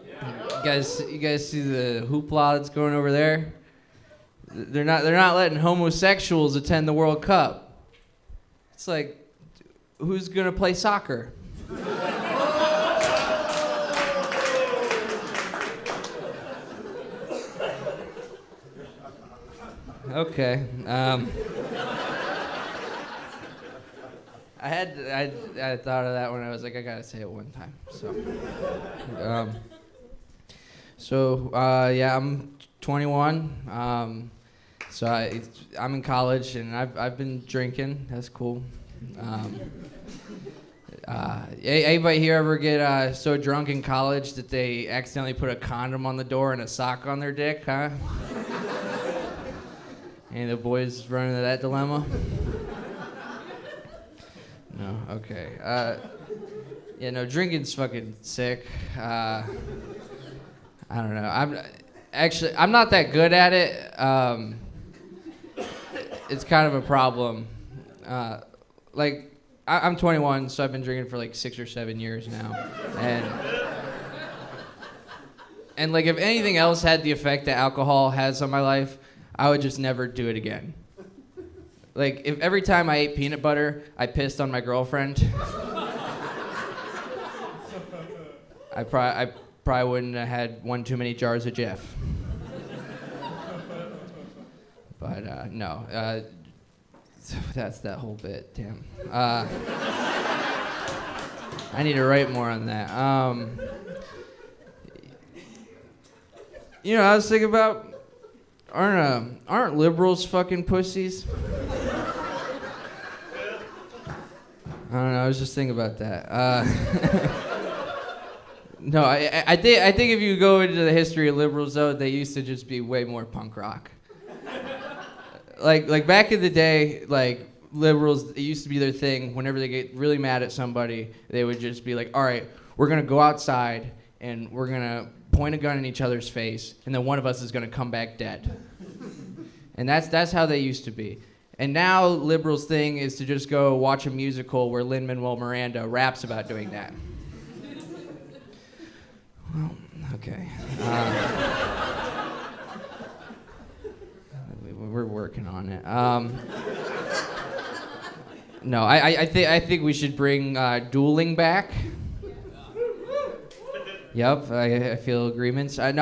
[SPEAKER 9] You guys see the hoopla that's going over there? They're not letting homosexuals attend the World Cup. It's like, who's gonna play soccer? Okay. I thought of that when I was like, I gotta say it one time. So, yeah, I'm 21. So I'm in college and I've been drinking. That's cool. Anybody here ever get so drunk in college that they accidentally put a condom on the door and a sock on their dick, huh? Any of the boys run into that dilemma? No, okay. Yeah, no, drinking's fucking sick. I don't know. I'm not that good at it. It's kind of a problem. I'm 21, so I've been drinking for like 6 or 7 years now, and like if anything else had the effect that alcohol has on my life, I would just never do it again. Like if every time I ate peanut butter, I pissed on my girlfriend, I probably wouldn't have had one too many jars of Jeff. But no, that's that whole bit. Damn. I need to write more on that. You know, I was thinking about aren't liberals fucking pussies? I don't know. I was just thinking about that. No, I think if you go into the history of liberals, though, they used to just be way more punk rock. Like back in the day, like liberals, it used to be their thing. Whenever they get really mad at somebody, they would just be like, "All right, we're gonna go outside and we're gonna point a gun in each other's face, and then one of us is gonna come back dead." And that's how they used to be. And now liberals' thing is to just go watch a musical where Lin-Manuel Miranda raps about doing that. Well, okay. We're working on it. No, I think we should bring dueling back. Yep, I feel agreements. I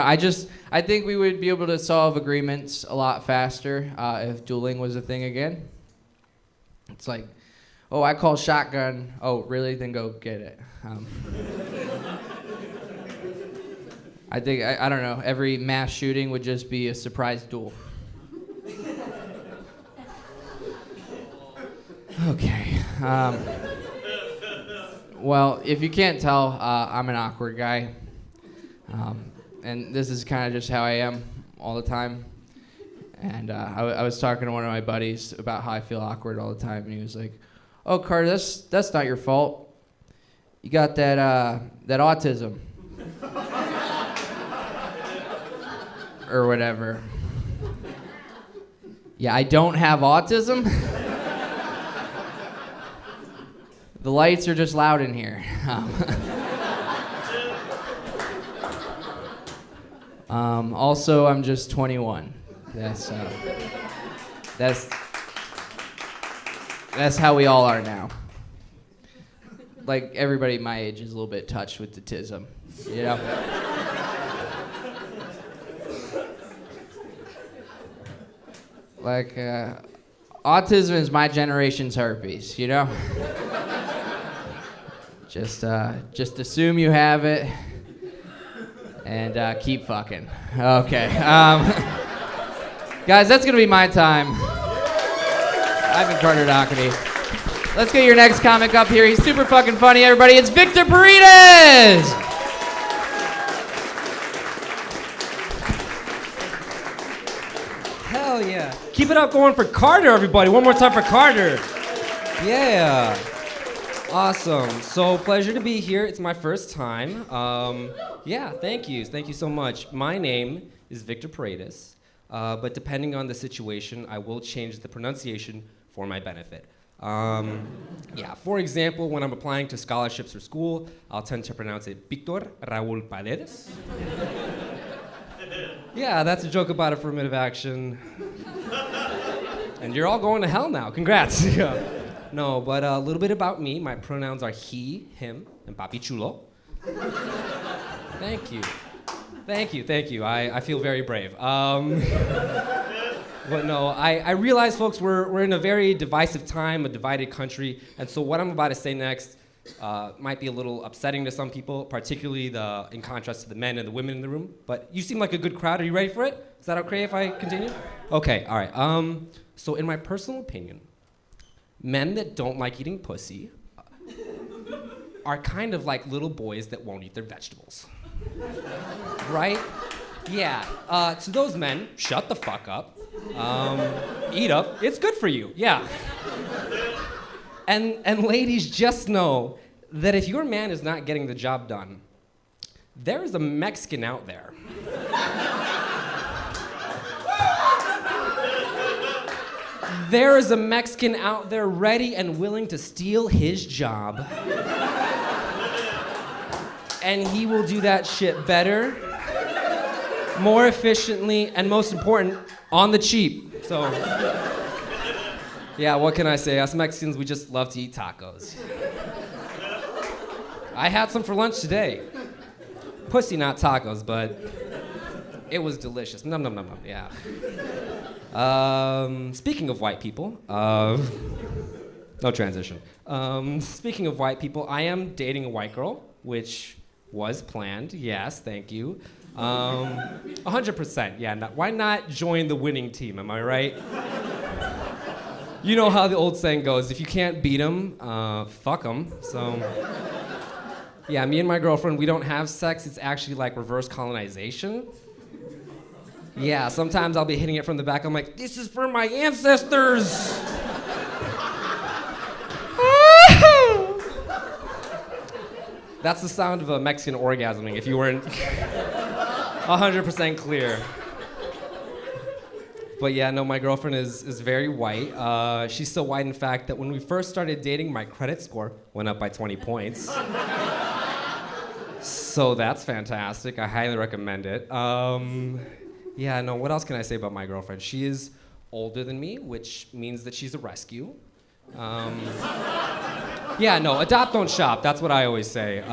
[SPEAKER 9] think we would be able to solve agreements a lot faster if dueling was a thing again. It's like, oh, I call shotgun. Oh, really? Then go get it. I think, I don't know, every mass shooting would just be a surprise duel. Okay. Well, if you can't tell, I'm an awkward guy. And this is kind of just how I am all the time. And I was talking to one of my buddies about how I feel awkward all the time, and he was like, "Oh, Carter, that's not your fault. You got that autism." Or whatever. Yeah, I don't have autism. The lights are just loud in here. Also, I'm just 21. That's how we all are now. Like everybody my age is a little bit touched with the tism, you know. Like autism is my generation's herpes, you know. Just assume you have it. And keep fucking. Okay. Guys, that's going to be my time. I've been Carter Doherty. Let's get your next comic up here. He's super fucking funny, everybody. It's Victor Paredes!
[SPEAKER 10] Hell yeah. Keep it up going for Carter, everybody. One more time for Carter. Yeah. Awesome. So pleasure to be here. It's my first time. Yeah, thank you. Thank you so much. My name is Victor Paredes, but depending on the situation, I will change the pronunciation for my benefit. Yeah, for example, when I'm applying to scholarships for school, I'll tend to pronounce it Victor Raul Paredes. Yeah, that's a joke about affirmative action. And you're all going to hell now. Congrats. Yeah. No, but a little bit about me. My pronouns are he, him, and papi chulo. Thank you. Thank you, thank you. I feel very brave. But no, I realize, folks, we're in a very divisive time, a divided country, and so what I'm about to say next might be a little upsetting to some people, particularly in contrast to the men and the women in the room. But you seem like a good crowd. Are you ready for it? Is that okay if I continue? Okay, all right. So in my personal opinion, men that don't like eating pussy are kind of like little boys that won't eat their vegetables. Right? Yeah. To those men, shut the fuck up. Eat up. It's good for you. Yeah. And ladies, just know that if your man is not getting the job done, there is a Mexican out there. There is a Mexican out there ready and willing to steal his job. And he will do that shit better, more efficiently, and most important, on the cheap. So, yeah, what can I say? Us Mexicans, we just love to eat tacos. I had some for lunch today. Pussy, not tacos, but it was delicious. Nom nom nom nom, yeah. Speaking of white people, no transition. Speaking of white people, I am dating a white girl, which was planned. Yes, thank you. 100%. Yeah. Why not join the winning team? Am I right? You know how the old saying goes: if you can't beat them, fuck them. So, yeah, me and my girlfriend, we don't have sex. It's actually like reverse colonization. Yeah, sometimes I'll be hitting it from the back. I'm like, this is for my ancestors. That's the sound of a Mexican orgasming, if you weren't 100% clear. But yeah, no, my girlfriend is very white. She's so white, in fact, that when we first started dating, my credit score went up by 20 points. So that's fantastic. I highly recommend it. Yeah, no, what else can I say about my girlfriend? She is older than me, which means that she's a rescue. Yeah, no, adopt, don't shop. That's what I always say.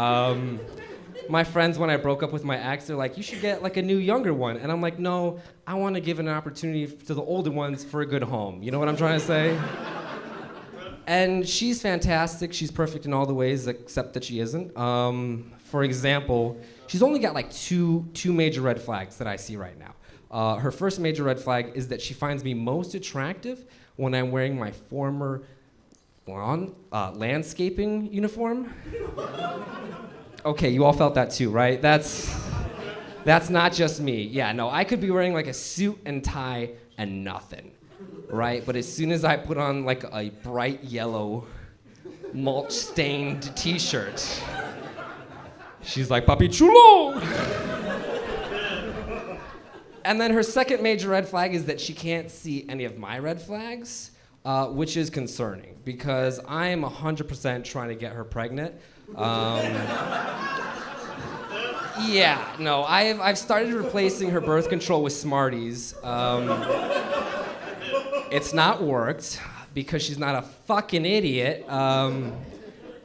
[SPEAKER 10] My friends, when I broke up with my ex, they're like, you should get like a new younger one. And I'm like, no, I want to give an opportunity to the older ones for a good home. You know what I'm trying to say? And she's fantastic. She's perfect in all the ways, except that she isn't. For example, she's only got like two major red flags that I see right now. Her first major red flag is that she finds me most attractive when I'm wearing my former landscaping uniform. Okay, you all felt that too, right? That's not just me. Yeah, no, I could be wearing like a suit and tie and nothing, right? But as soon as I put on like a bright yellow mulch-stained t-shirt, she's like, Papi chulo! And then her second major red flag is that she can't see any of my red flags, which is concerning because I am 100% trying to get her pregnant. Yeah, no, I've started replacing her birth control with Smarties. It's not worked because she's not a fucking idiot.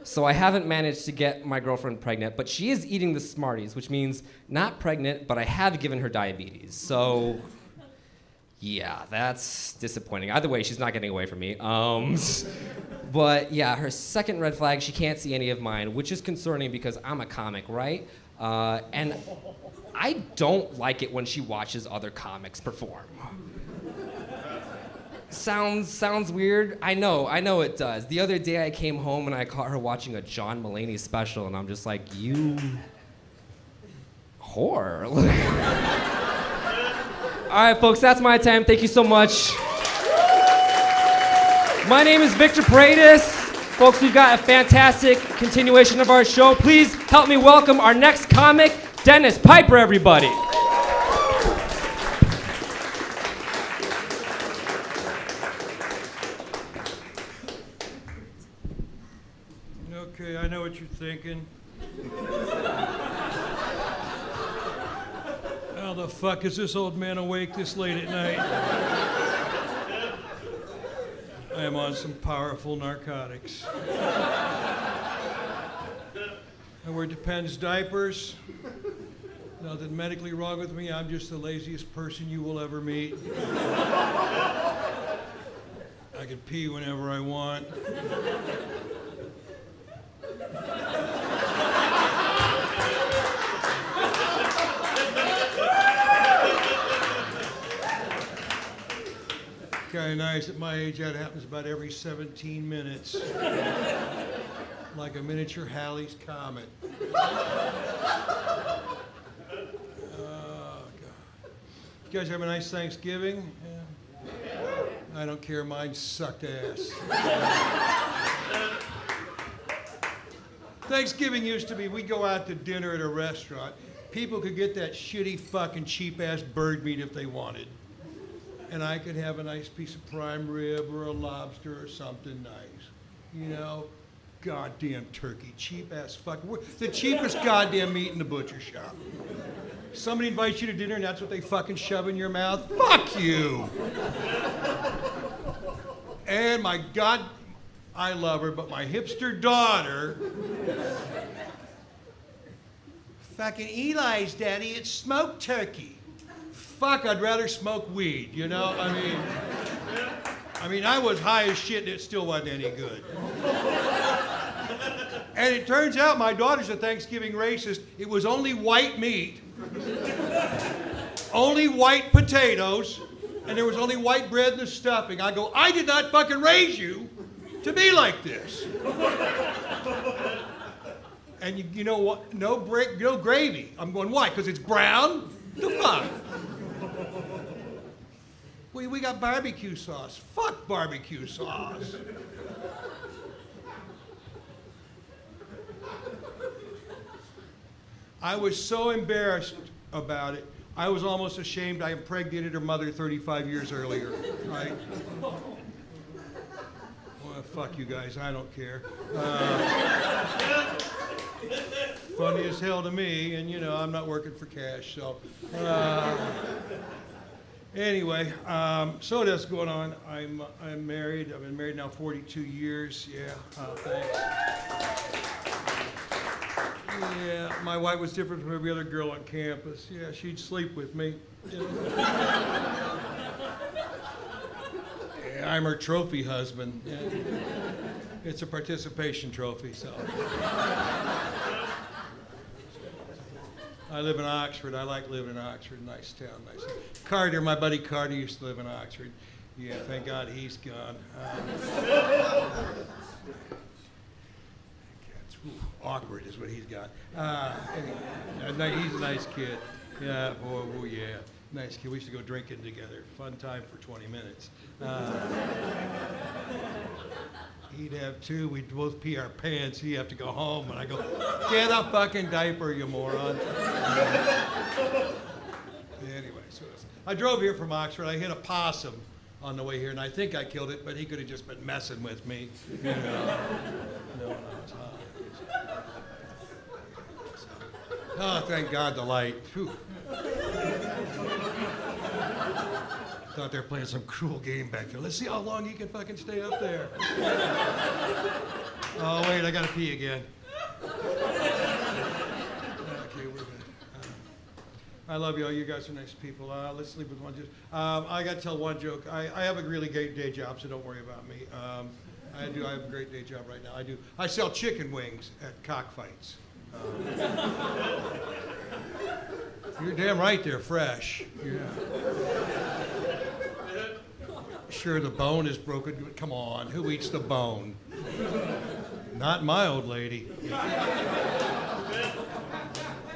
[SPEAKER 10] So I haven't managed to get my girlfriend pregnant, but she is eating the Smarties, which means not pregnant, but I have given her diabetes. So, yeah, that's disappointing. Either way, she's not getting away from me. But yeah, her second red flag, she can't see any of mine, which is concerning because I'm a comic, right? And I don't like it when she watches other comics perform. Sounds weird. I know it does. The other day I came home and I caught her watching a John Mulaney special and I'm just like, you whore. All right, folks, that's my time. Thank you so much. My name is Victor Paredes. Folks, we've got a fantastic continuation of our show. Please help me welcome our next comic, Dennis Piper, everybody.
[SPEAKER 11] Okay, I know what you're thinking. How the fuck is this old man awake this late at night? I am on some powerful narcotics. I wear Depends diapers. Nothing medically wrong with me. I'm just the laziest person you will ever meet. I can pee whenever I want. Kind of nice. At my age, that happens about every 17 minutes. Like a miniature Halley's Comet. Oh, God. You guys have a nice Thanksgiving? Yeah. I don't care. Mine sucked ass. Thanksgiving used to be, we'd go out to dinner at a restaurant. People could get that shitty fucking cheap ass bird meat if they wanted. And I could have a nice piece of prime rib or a lobster or something nice. You know, goddamn turkey, cheap ass fuck. The cheapest goddamn meat in the butcher shop. Somebody invites you to dinner and that's what they fucking shove in your mouth? Fuck you! And my God, I love her, but my hipster daughter, fucking Eli's daddy, it's smoked turkey. Fuck, I'd rather smoke weed, you know? I mean, I was high as shit and it still wasn't any good. And it turns out my daughter's a Thanksgiving racist. It was only white meat, only white potatoes, and there was only white bread in the stuffing. I go, I did not fucking raise you to be like this. And you know what? No gravy. I'm going, why? Because it's brown? The fuck? We got barbecue sauce. Fuck barbecue sauce. I was so embarrassed about it. I was almost ashamed I impregnated her mother 35 years earlier, right? Well, fuck you guys, I don't care. Funny as hell to me, and you know, I'm not working for cash, so. Anyway, so that's going on. I'm married. I've been married now 42 years. Yeah, thanks. Yeah, my wife was different from every other girl on campus. Yeah, she'd sleep with me. You know? Yeah, I'm her trophy husband. Yeah. It's a participation trophy, so. I live in Oxford. I like living in Oxford. Nice town, nice. Carter, my buddy Carter used to live in Oxford. Yeah, thank God he's gone. Awkward is what he's got. Anyway, he's a nice kid. Yeah, oh yeah, nice kid. We used to go drinking together. Fun time for 20 minutes. He'd have two. We'd both pee our pants. He'd have to go home, and I go, get a fucking diaper, you moron. Anyway, so I drove here from Oxford. I hit a possum on the way here, and I think I killed it, but he could have just been messing with me. You know. No, it's hot. Oh, thank God the light. Whew. Thought they were playing some cruel game back there. Let's see how long he can fucking stay up there. Oh, wait, I gotta pee again. Okay, we're good. I love you all. You guys are nice people. Let's sleep with one. I gotta tell one joke. I have a really great day job, so don't worry about me. I have a great day job right now. I sell chicken wings at cockfights. You're damn right they're fresh. Yeah. Sure, the bone is broken. Come on, who eats the bone? Not my old lady.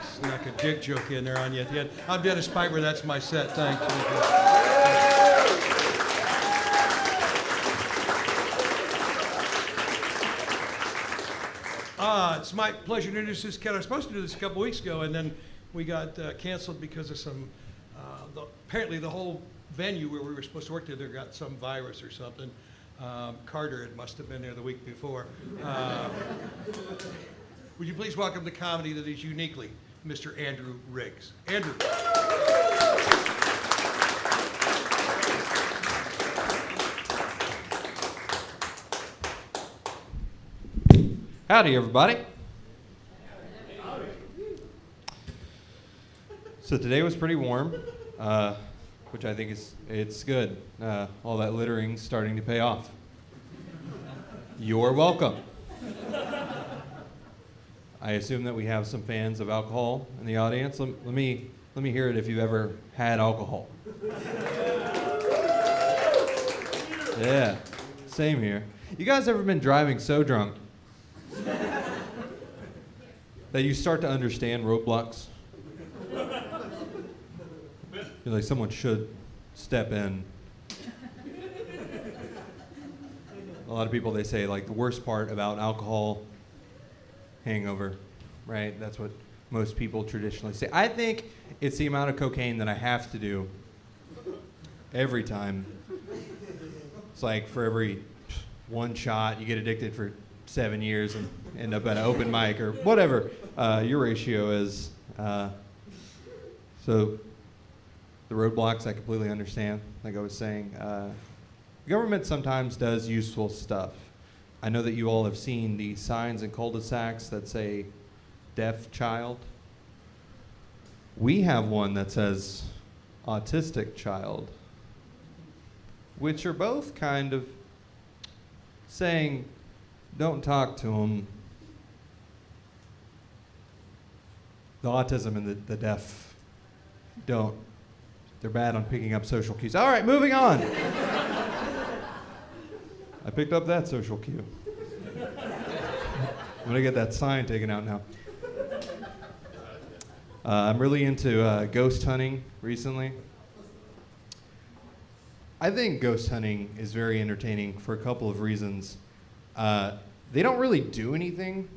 [SPEAKER 11] Snuck a dick joke in there on you at the end. I'm Dennis Piper, that's my set. Thank you. It's my pleasure to introduce this kid. I was supposed to do this a couple weeks ago, and then we got canceled because of some, apparently the whole venue where we were supposed to work there got some virus or something. Carter must have been there the week before. Would you please welcome the comedy that is uniquely Mr. Andrew Riggs. Andrew.
[SPEAKER 10] Howdy, everybody.
[SPEAKER 3] So today was pretty warm, which I think it's good. All that littering's starting to pay off. You're welcome. I assume that we have some fans of alcohol in the audience. Let me hear it if you've ever had alcohol. Yeah, same here. You guys ever been driving so drunk that you start to understand roadblocks? You're like, someone should step in. A lot of people, they say, like, the worst part about alcohol, hangover, right? That's what most people traditionally say. I think it's the amount of cocaine that I have to do every time. It's like for every one shot, you get addicted for 7 years and end up at an open mic or whatever your ratio is. So the roadblocks, I completely understand. Like I was saying, government sometimes does useful stuff. I know that you all have seen the signs in cul-de-sacs that say deaf child. We have one that says autistic child, which are both kind of saying, don't talk to them. The autism and the deaf don't. They're bad on picking up social cues. All right, moving on. I picked up that social cue. I'm gonna get that sign taken out now. I'm really into ghost hunting recently. I think ghost hunting is very entertaining for a couple of reasons. They don't really do anything.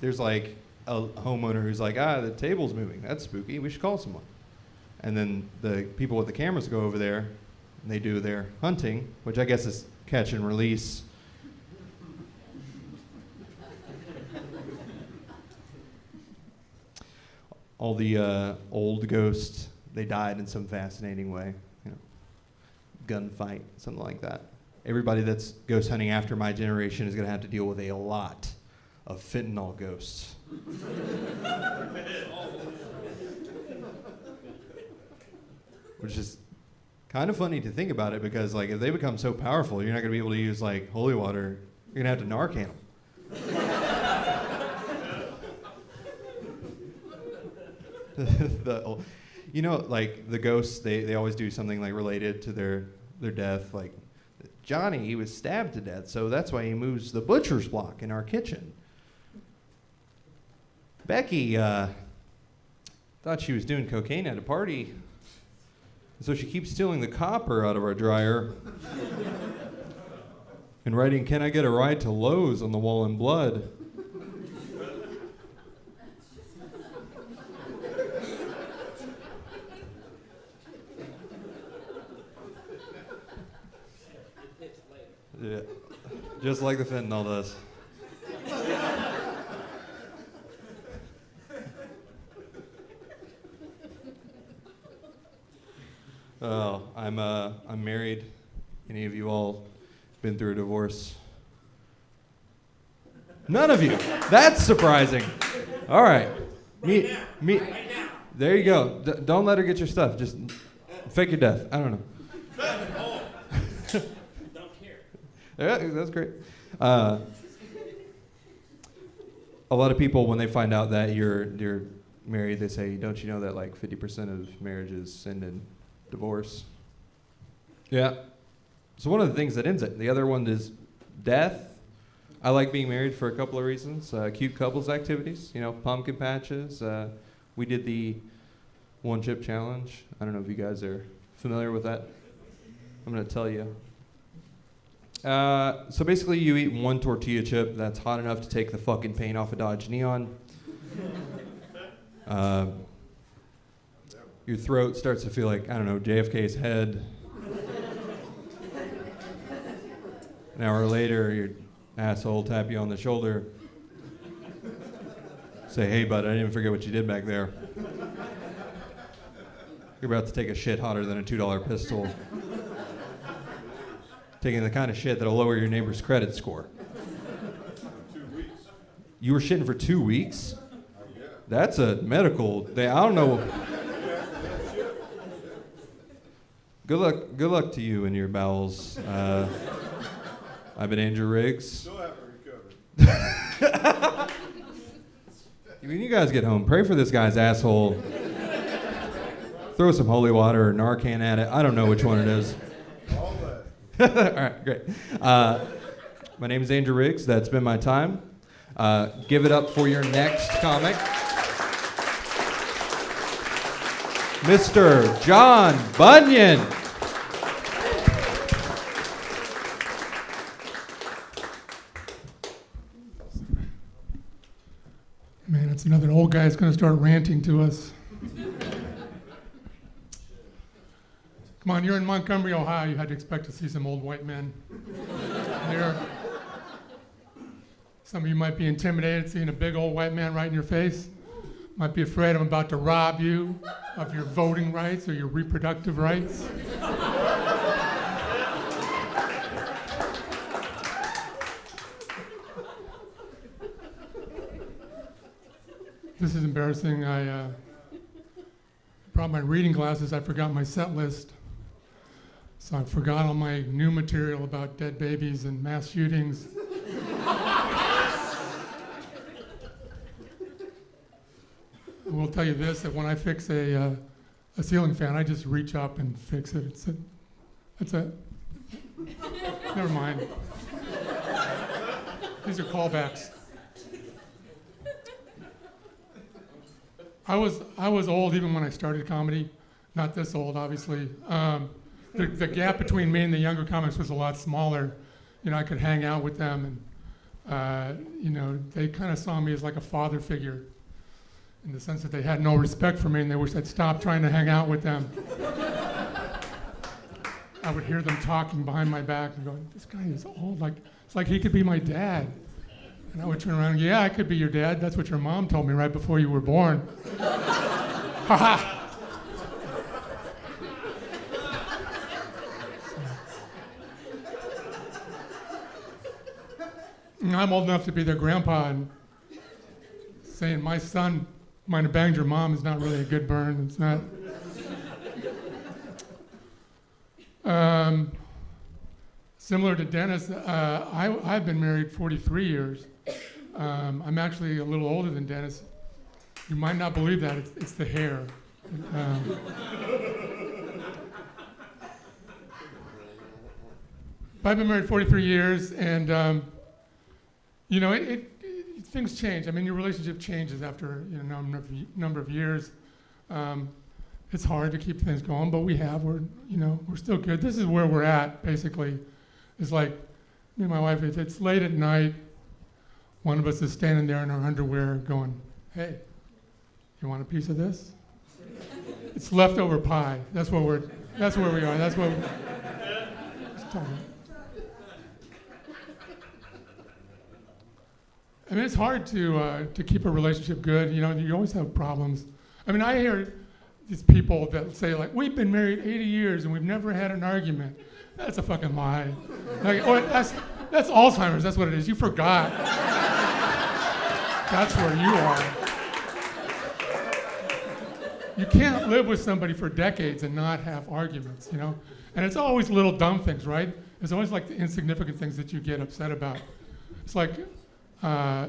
[SPEAKER 3] There's like a homeowner who's like, the table's moving. That's spooky. We should call someone. And then the people with the cameras go over there and they do their hunting, which I guess is catch and release. All the old ghosts, they died in some fascinating way. You know, gunfight, something like that. Everybody that's ghost hunting after my generation is going to have to deal with a lot of fentanyl ghosts. Which is kind of funny to think about it because, like, if they become so powerful, you're not going to be able to use, like, holy water. You're going to have to Narcan them. You know, like, the ghosts, they always do something, like, related to their death. Like, Johnny, he was stabbed to death, so that's why he moves the butcher's block in our kitchen. Becky thought she was doing cocaine at a party. So she keeps stealing the copper out of our dryer and writing, "Can I get a ride to Lowe's" on the wall in blood. Yeah, just like the fentanyl does. Oh, I'm married. Any of you all been through a divorce? None of you. That's surprising. All right. Me. There you go. Don't let her get your stuff. Just fake your death. I don't know.
[SPEAKER 12] Don't care.
[SPEAKER 3] Yeah, that's great. A lot of people, when they find out that you're married, they say, "Don't you know that like 50% of marriages end in divorce?" Yeah. So one of the things that ends it. The other one is death. I like being married for a couple of reasons. Cute couples activities, you know, pumpkin patches. We did the one chip challenge. I don't know if you guys are familiar with that. I'm going to tell you. So basically you eat one tortilla chip that's hot enough to take the fucking paint off a Dodge Neon. Your throat starts to feel like, I don't know, JFK's head. An hour later, your asshole tap you on the shoulder. Say, "Hey, bud, I didn't forget what you did back there." You're about to take a shit hotter than a $2 pistol. Taking the kind of shit that'll lower your neighbor's credit score.
[SPEAKER 12] 2 weeks.
[SPEAKER 3] You were shitting for 2 weeks?
[SPEAKER 12] That's a medical thing. I don't know. Good luck to you and your bowels. I've been Andrew Riggs.
[SPEAKER 13] Still haven't recovered.
[SPEAKER 12] When you guys get home, pray for this guy's asshole. Throw some holy water or Narcan at it. I don't know which one it is.
[SPEAKER 13] All that.
[SPEAKER 12] All right, great. My name is Andrew Riggs. That's been my time. Give it up for your next comic, Mr. John Bunyan.
[SPEAKER 14] Man, it's another old guy that's going to start ranting to us. Come on, you're in Montgomery, Ohio. You had to expect to see some old white men there. Some of you might be intimidated seeing a big old white man right in your face. Might be afraid I'm about to rob you of your voting rights or your reproductive rights. This is embarrassing. I brought my reading glasses. I forgot my set list. So I forgot all my new material about dead babies and mass shootings. I will tell you this, that when I fix a ceiling fan, I just reach up and fix it. Never mind. These are callbacks. I was old even when I started comedy. Not this old, obviously. The gap between me and the younger comics was a lot smaller. You know, I could hang out with them, and you know, they kind of saw me as like a father figure, in the sense that they had no respect for me, and they wish I'd stop trying to hang out with them. I would hear them talking behind my back and go, "This guy is old. Like it's like he could be my dad." And I would turn around and go, "Yeah, I could be your dad. That's what your mom told me right before you were born." Ha ha. I'm old enough to be their grandpa, and saying my son might have banged your mom is not really a good burn. It's not. Similar to Dennis, I've been married 43 years. I'm actually a little older than Dennis. You might not believe that. It's the hair. But I've been married 43 years, and you know, things change. I mean, your relationship changes after number of years. It's hard to keep things going, but we're still good. This is where we're at, basically. It's like me and my wife. If it's late at night, one of us is standing there in our underwear, going, "Hey, you want a piece of this?" It's leftover pie. That's where we are. That's what. I mean, it's hard to keep a relationship good. You know, you always have problems. I mean, I hear these people that say, like, "We've been married 80 years and we've never had an argument." That's a fucking lie. Like, oh, that's Alzheimer's. That's what it is. You forgot. That's where you are. You can't live with somebody for decades and not have arguments, you know? And it's always little dumb things, right? It's always like the insignificant things that you get upset about. It's like,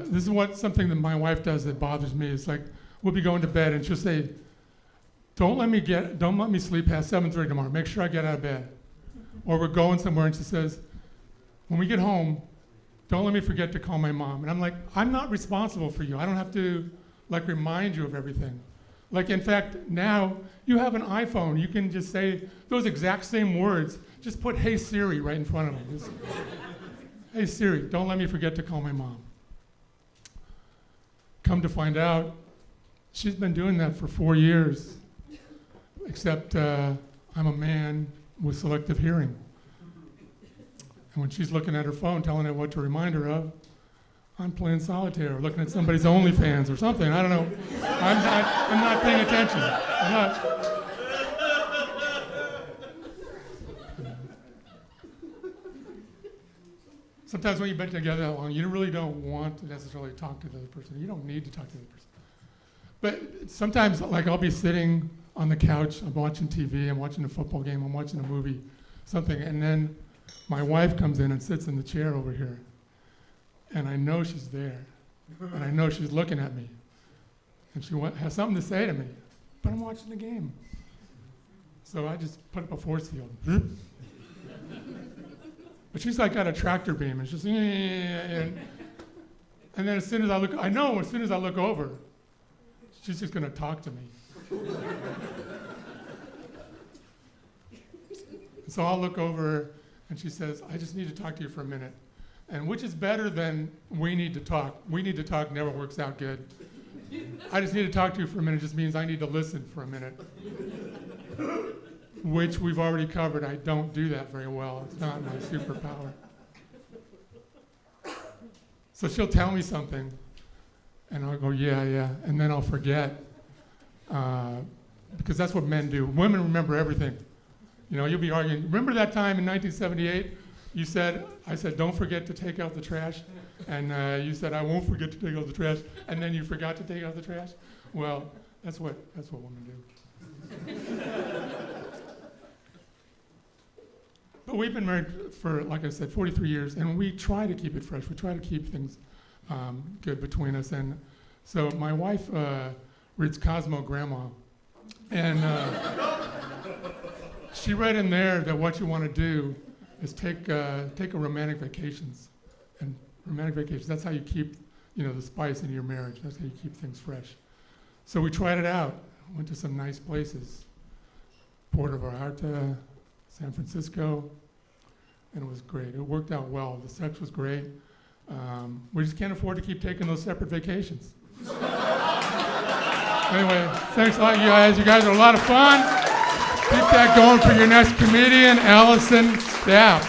[SPEAKER 14] this is something that my wife does that bothers me. It's like, we'll be going to bed and she'll say, don't let me sleep past 7:30 tomorrow. Make sure I get out of bed. Or we're going somewhere and she says, when we get home, don't let me forget to call my mom. And I'm like, I'm not responsible for you. I don't have to like remind you of everything. Like, in fact, now you have an iPhone. You can just say those exact same words. Just put "Hey Siri" right in front of them. Just, "Hey Siri, don't let me forget to call my mom." Come to find out, she's been doing that for 4 years. Except I'm a man with selective hearing. And when she's looking at her phone, telling her what to remind her of, I'm playing solitaire, or looking at somebody's OnlyFans or something. I don't know. I'm not paying attention. I'm not. Sometimes when you've been together that long, you really don't want to necessarily talk to the other person. You don't need to talk to the other person. But sometimes, like, I'll be sitting on the couch, I'm watching TV, I'm watching a football game, I'm watching a movie, something, and then my wife comes in and sits in the chair over here. And I know she's there. And I know she's looking at me. And she has something to say to me. But I'm watching the game. So I just put up a force field. But she's like got a tractor beam. And she's and then as soon as I look over, she's just going to talk to me. So I'll look over, and she says, I just need to talk to you for a minute. And which is better than we need to talk. We need to talk never works out good. I just need to talk to you for a minute just means I need to listen for a minute. Which we've already covered. I don't do that very well. It's not my superpower. So she'll tell me something, and I'll go, yeah, and then I'll forget. Because that's what men do. Women remember everything. You know, you'll be arguing. Remember that time in 1978? I said, don't forget to take out the trash. And you said, I won't forget to take out the trash. And then you forgot to take out the trash. Well, that's what women do. But we've been married for, like I said, 43 years. And we try to keep it fresh. We try to keep things good between us. And so my wife reads Cosmo Grandma. And she read in there that what you want to do is take a romantic vacations. And romantic vacations, that's how you keep, the spice in your marriage. That's how you keep things fresh. So we tried it out. Went to some nice places. Puerto Vallarta, San Francisco, and it was great. It worked out well. The sex was great. We just can't afford to keep taking those separate vacations. Anyway, thanks a lot, you guys. You guys are a lot of fun. Keep that going for your next comedian, Allison Stapp.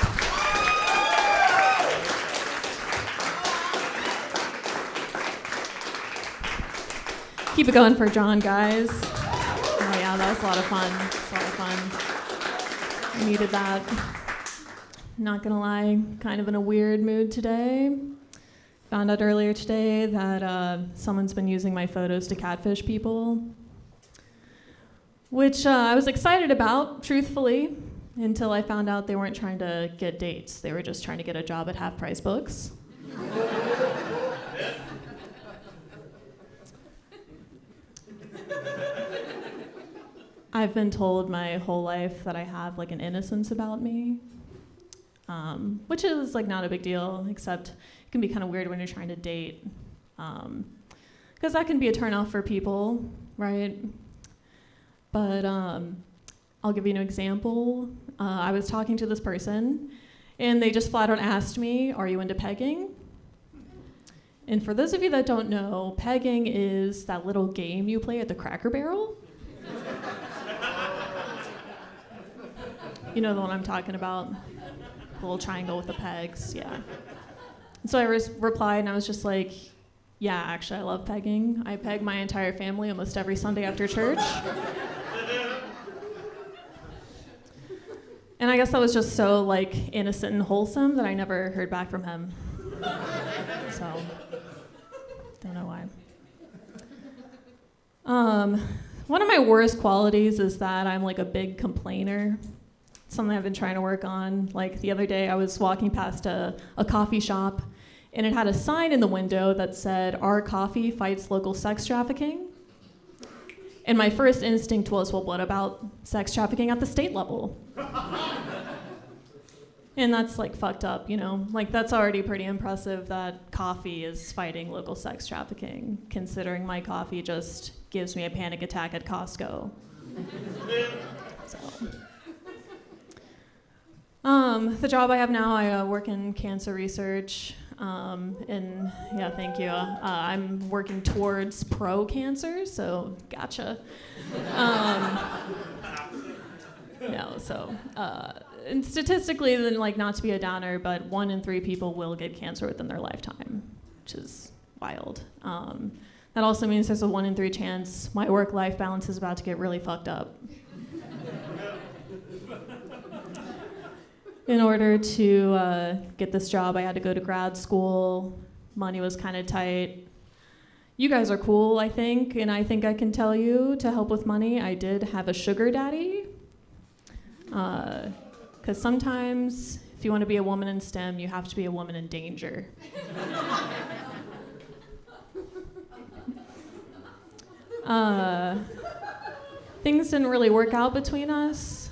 [SPEAKER 15] Keep it going for John, guys. Oh yeah, that was a lot of fun. I needed that. Not gonna lie, kind of in a weird mood today. Found out earlier today that someone's been using my photos to catfish people, which I was excited about, truthfully, until I found out they weren't trying to get dates. They were just trying to get a job at Half Price Books. I've been told my whole life that I have like an innocence about me, which is like not a big deal, except it can be kind of weird when you're trying to date, because that can be a turnoff for people, right? But I'll give you an example. I was talking to this person, and they just flat out asked me, "Are you into pegging?" And for those of you that don't know, pegging is that little game you play at the Cracker Barrel. You know the one I'm talking about? The little triangle with the pegs, yeah. And so I replied, and I was just like, yeah, actually, I love pegging. I peg my entire family almost every Sunday after church. And I guess that was just so, like, innocent and wholesome that I never heard back from him. So, don't know why. One of my worst qualities is that I'm, like, a big complainer. Something I've been trying to work on. Like the other day, I was walking past a coffee shop, and it had a sign in the window that said, "Our coffee fights local sex trafficking." And my first instinct was, well, what about sex trafficking at the state level? And that's like fucked up, Like that's already pretty impressive that coffee is fighting local sex trafficking, considering my coffee just gives me a panic attack at Costco. So. The job I have now, I work in cancer research, and yeah, thank you. I'm working towards pro-cancer, so gotcha. And statistically, then like not to be a downer, but 1 in 3 people will get cancer within their lifetime, which is wild. That also means there's a 1 in 3 chance my work-life balance is about to get really fucked up. In order to get this job, I had to go to grad school. Money was kind of tight. you guys are cool, I think, and I think I can tell you to help with money, I did have a sugar daddy. Because sometimes, if you want to be a woman in STEM, you have to be a woman in danger. Things didn't really work out between us.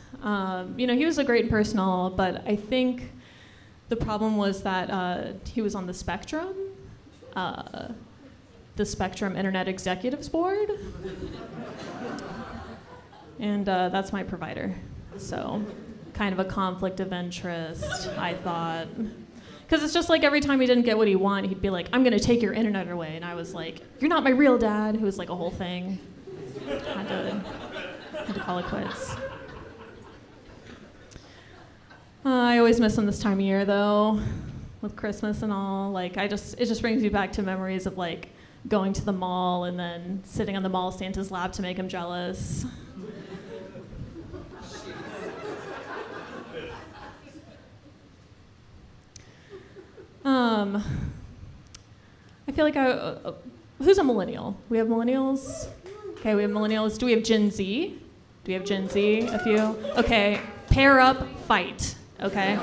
[SPEAKER 15] He was a great person, all, but I think the problem was that he was on the Spectrum Internet Executives Board, and that's my provider. So, kind of a conflict of interest, I thought. Because it's just like every time he didn't get what he wanted, he'd be like, I'm going to take your internet away. And I was like, you're not my real dad. It was like a whole thing. Had to call it quits. I always miss him this time of year, though, with Christmas and all. Like, it just brings me back to memories of, like, going to the mall and then sitting on the mall Santa's lap to make him jealous. I feel like who's a millennial? We have millennials? Okay, we have millennials. Do we have Gen Z? Do we have Gen Z? A few? Okay, pair up, fight, okay?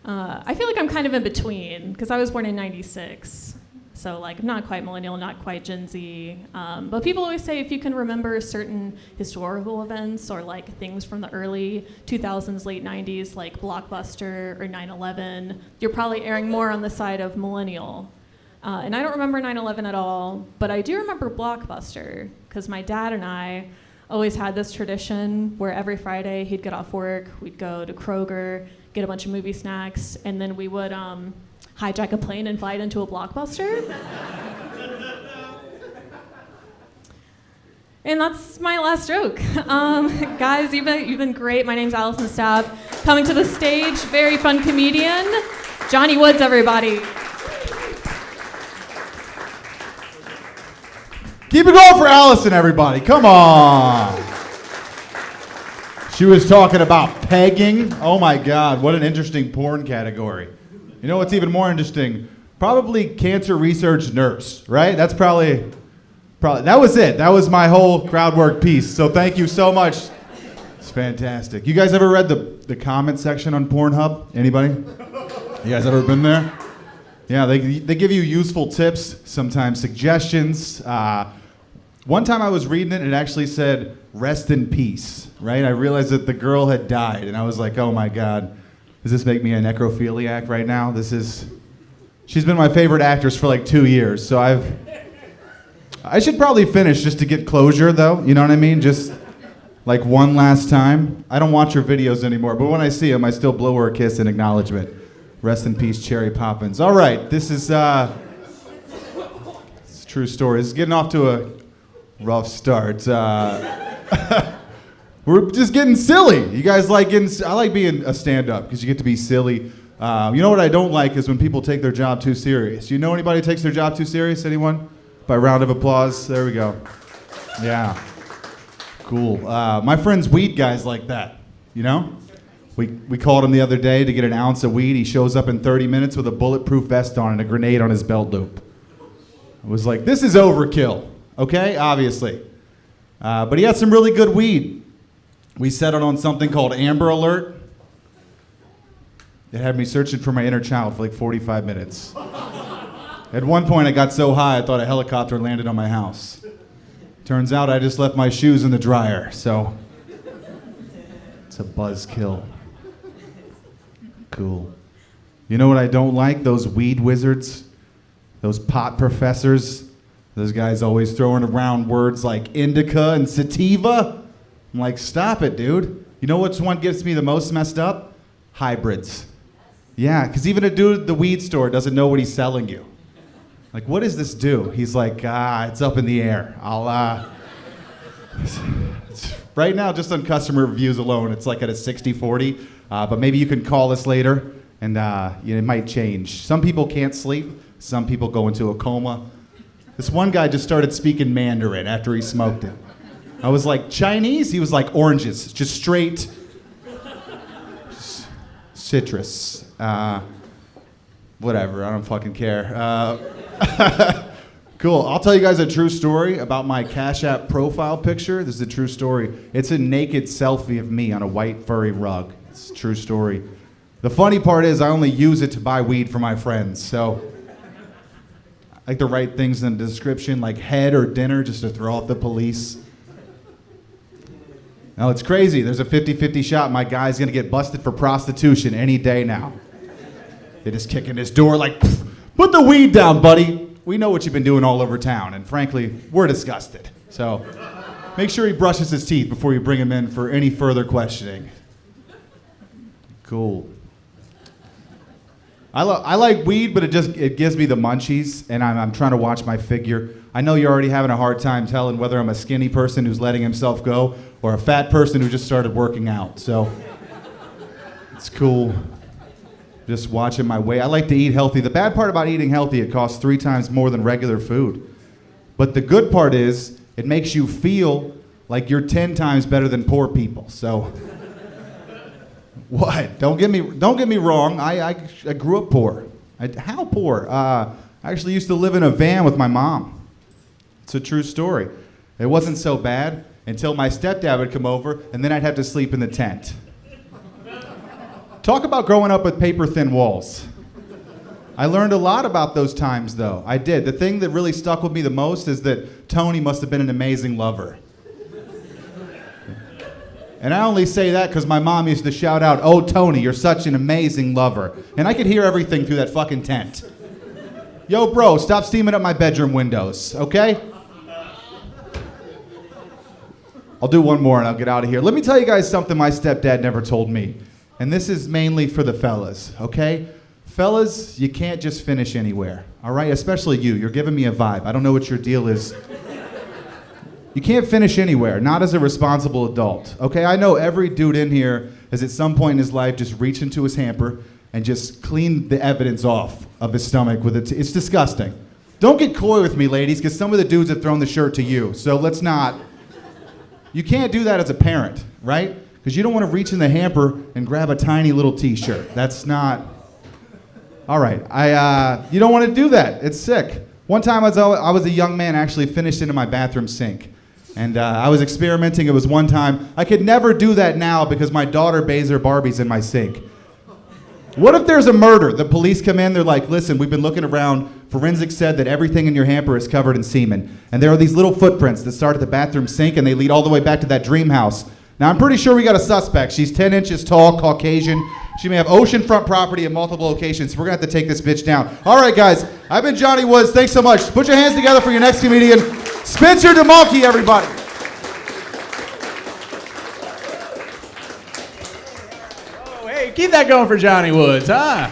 [SPEAKER 15] I feel like I'm kind of in between, because I was born in 96. So, like, I'm not quite millennial, not quite Gen Z. But people always say if you can remember certain historical events or, like, things from the early 2000s, late 90s, like Blockbuster or 9/11, you're probably erring more on the side of millennial. And I don't remember 9/11 at all, but I do remember Blockbuster, because my dad and I always had this tradition where every Friday he'd get off work, we'd go to Kroger, get a bunch of movie snacks, and then we would hijack a plane and fly it into a Blockbuster. And that's my last joke. Guys, you've been great. My name's Allison Stabb. Coming to the stage, very fun comedian, Johnny Woods, everybody.
[SPEAKER 16] Keep it going for Allison, everybody. Come on. She was talking about pegging. Oh my God, what an interesting porn category. You know what's even more interesting? Probably cancer research nurse, right? That's probably, that was it. That was my whole crowd work piece. So thank you so much. It's fantastic. You guys ever read the comment section on Pornhub? Anybody? You guys ever been there? Yeah, they give you useful tips, sometimes suggestions. One time I was reading it, and it actually said, rest in peace, right? I realized that the girl had died, and I was like, oh my God. Does this make me a necrophiliac right now? She's been my favorite actress for like 2 years, so I should probably finish just to get closure though, you know what I mean? Just like one last time. I don't watch her videos anymore, but when I see them, I still blow her a kiss in acknowledgement. Rest in peace, Cherry Poppins. All right, this is it's a true story. This is getting off to a rough start. We're just getting silly. You guys like I like being a stand-up because you get to be silly. You know what I don't like is when people take their job too serious. You know anybody who takes their job too serious? Anyone? By round of applause. There we go. Yeah. Cool. My friend's weed guy's like that, you know? We called him the other day to get an ounce of weed. He shows up in 30 minutes with a bulletproof vest on and a grenade on his belt loop. I was like, this is overkill, okay? Obviously. But he had some really good weed. We settled on something called Amber Alert. It had me searching for my inner child for like 45 minutes. At one point, I got so high, I thought a helicopter landed on my house. Turns out I just left my shoes in the dryer, so it's a buzzkill. Cool. You know what I don't like? Those weed wizards, those pot professors. Those guys always throwing around words like indica and sativa. I'm like, stop it, dude. You know which one gets me the most messed up? Hybrids. Yeah, because even a dude at the weed store doesn't know what he's selling you. Like, what does this do? He's like, it's up in the air. Right now, just on customer reviews alone, it's like at a 60-40. But maybe you can call us later, and it might change. Some people can't sleep. Some people go into a coma. This one guy just started speaking Mandarin after he smoked it. I was like, Chinese? He was like, oranges, just straight citrus. Whatever, I don't fucking care. Cool. I'll tell you guys a true story about my Cash App profile picture. This is a true story. It's a naked selfie of me on a white furry rug. It's a true story. The funny part is I only use it to buy weed for my friends, so I like to write things in the description like head or dinner just to throw off the police. Now it's crazy. There's a 50-50 shot my guy's gonna get busted for prostitution any day now. They just kick in his door like, put the weed down, buddy. We know what you've been doing all over town, and frankly, we're disgusted. So make sure he brushes his teeth before you bring him in for any further questioning. Cool. I like weed, but it gives me the munchies, and I'm trying to watch my figure. I know you're already having a hard time telling whether I'm a skinny person who's letting himself go or a fat person who just started working out. So it's cool. Just watching my weight. I like to eat healthy. The bad part about eating healthy, it costs 3 times more than regular food. But the good part is it makes you feel like you're 10 times better than poor people. So what? Don't get me wrong. I grew up poor. How poor? I actually used to live in a van with my mom. It's a true story. It wasn't so bad until my stepdad would come over, and then I'd have to sleep in the tent. Talk about growing up with paper-thin walls. I learned a lot about those times, though. I did. The thing that really stuck with me the most is that Tony must have been an amazing lover. And I only say that because my mom used to shout out, "Oh, Tony, you're such an amazing lover." And I could hear everything through that fucking tent. Yo, bro, stop steaming up my bedroom windows, okay? I'll do one more and I'll get out of here. Let me tell you guys something my stepdad never told me. And this is mainly for the fellas, okay? Fellas, you can't just finish anywhere, all right? Especially you. You're giving me a vibe. I don't know what your deal is. You can't finish anywhere, not as a responsible adult, okay? I know every dude in here has at some point in his life just reached into his hamper and just cleaned the evidence off of his stomach with it. It's disgusting. Don't get coy with me, ladies, because some of the dudes have thrown the shirt to you, so let's not. You can't do that as a parent, right? Because you don't want to reach in the hamper and grab a tiny little t-shirt. That's not... All right, you don't want to do that. It's sick. One time I was a young man, actually finished into my bathroom sink. And I was experimenting. It was one time. I could never do that now because my daughter bathes her Barbies in my sink. What if there's a murder? The police come in, they're like, listen, we've been looking around. Forensics said that everything in your hamper is covered in semen. And there are these little footprints that start at the bathroom sink and they lead all the way back to that dream house. Now, I'm pretty sure we got a suspect. She's 10 inches tall, Caucasian. She may have oceanfront property in multiple locations. We're going to have to take this bitch down. All right, guys. I've been Johnny Woods. Thanks so much. Put your hands together for your next comedian, Spencer DeMonkey, everybody.
[SPEAKER 17] Oh, hey, keep that going for Johnny Woods, huh?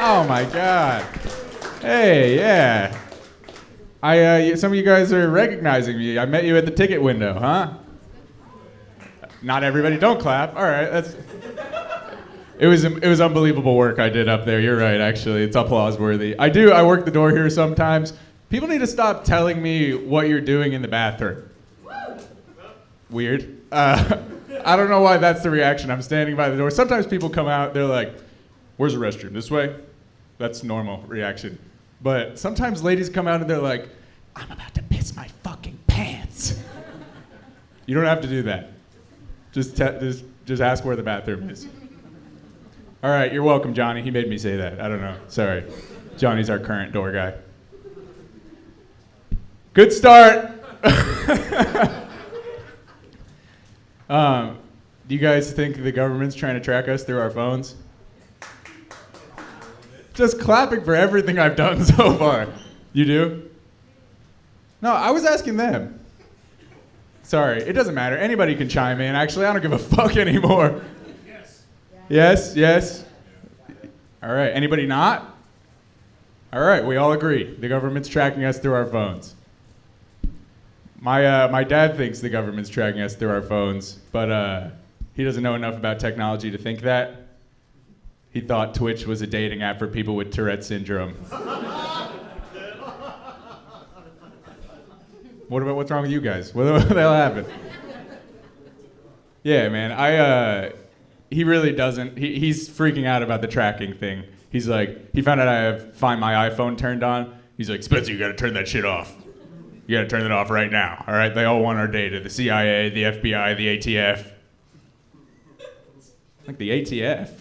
[SPEAKER 17] Oh, my God. Hey, yeah. Some of you guys are recognizing me. I met you at the ticket window, huh? Not everybody. Don't clap. All right. It was unbelievable work I did up there. You're right, actually. It's applause worthy. I work the door here sometimes. People need to stop telling me what you're doing in the bathroom. Weird. I don't know why that's the reaction. I'm standing by the door. Sometimes people come out, they're like, where's the restroom? This way? That's normal reaction. But sometimes ladies come out and they're like, I'm about to piss my fucking pants. You don't have to do that. Just ask where the bathroom is. All right, you're welcome, Johnny. He made me say that. I don't know. Sorry. Johnny's our current door guy. Good start. Do you guys think the government's trying to track us through our phones? Just clapping for everything I've done so far. You do? No, I was asking them. Sorry, it doesn't matter. Anybody can chime in. Actually, I don't give a fuck anymore. Yes? Yes? All right, anybody not? All right, we all agree. The government's tracking us through our phones. My dad thinks the government's tracking us through our phones, but he doesn't know enough about technology to think that. He thought Twitch was a dating app for people with Tourette syndrome. What's wrong with you guys? What the hell happened? Yeah, man, he really doesn't. He's freaking out about the tracking thing. He's like, he found out I have Find My iPhone turned on. He's like, Spencer, you got to turn that shit off. You got to turn it off right now. All right, they all want our data. The CIA, the FBI, the ATF. Like the ATF.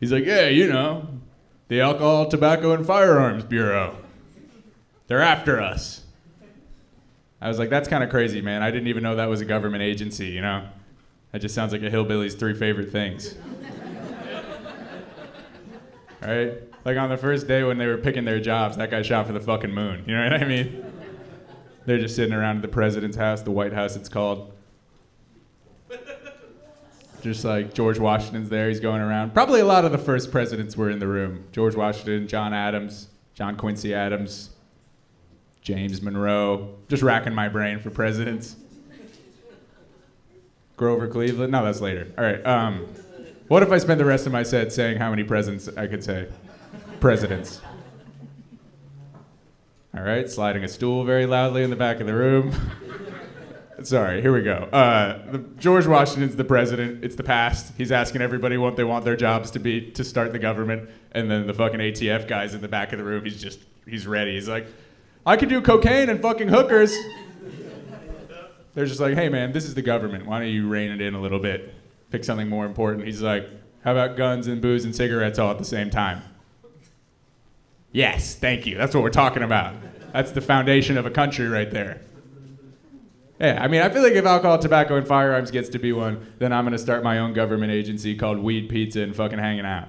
[SPEAKER 17] He's like, yeah, you know, the Alcohol, Tobacco, and Firearms Bureau. They're after us. I was like, that's kind of crazy, man. I didn't even know that was a government agency, you know? That just sounds like a hillbilly's 3 favorite things. All right? Like on the first day when they were picking their jobs, that guy shot for the fucking moon. You know what I mean? They're just sitting around at the president's house, the White House it's called. Just like George Washington's there, he's going around. Probably a lot of the first presidents were in the room. George Washington, John Adams, John Quincy Adams, James Monroe. Just racking my brain for presidents. Grover Cleveland? No, that's later. All right. What if I spent the rest of my set saying how many presidents I could say? Presidents. All right, sliding a stool very loudly in the back of the room. Sorry, here we go. George Washington's the president. It's the past. He's asking everybody what they want their jobs to be to start the government. And then the fucking ATF guy's in the back of the room. He's ready. He's like, I could do cocaine and fucking hookers. They're just like, hey man, this is the government. Why don't you rein it in a little bit? Pick something more important. He's like, how about guns and booze and cigarettes all at the same time? Yes, thank you. That's what we're talking about. That's the foundation of a country right there. Yeah, I mean, I feel like if Alcohol, Tobacco, and Firearms gets to be one, then I'm going to start my own government agency called Weed, Pizza, and fucking Hanging Out.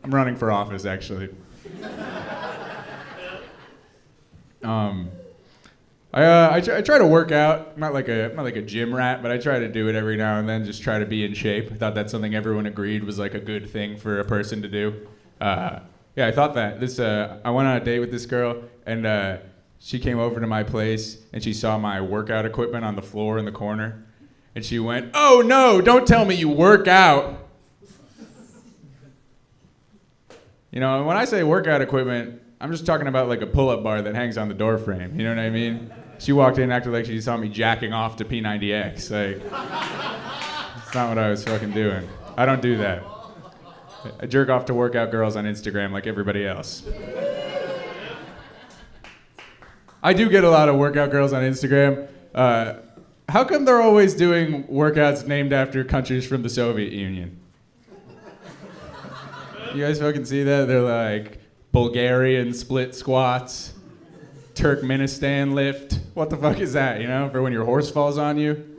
[SPEAKER 17] I'm running for office, actually. I try to work out. I'm not like a gym rat, but I try to do it every now and then. Just try to be in shape. I thought that's something everyone agreed was like a good thing for a person to do. Yeah, I thought that. I went on a date with this girl, and she came over to my place, and she saw my workout equipment on the floor in the corner, and she went, "Oh no! Don't tell me you work out." You know, when I say workout equipment, I'm just talking about like a pull-up bar that hangs on the door frame. You know what I mean? She walked in and acted like she saw me jacking off to P90X. Like, it's not what I was fucking doing. I don't do that. I jerk off to workout girls on Instagram like everybody else. I do get a lot of workout girls on Instagram. How come they're always doing workouts named after countries from the Soviet Union? You guys fucking see that? They're like Bulgarian split squats, Turkmenistan lift. What the fuck is that, you know, for when your horse falls on you?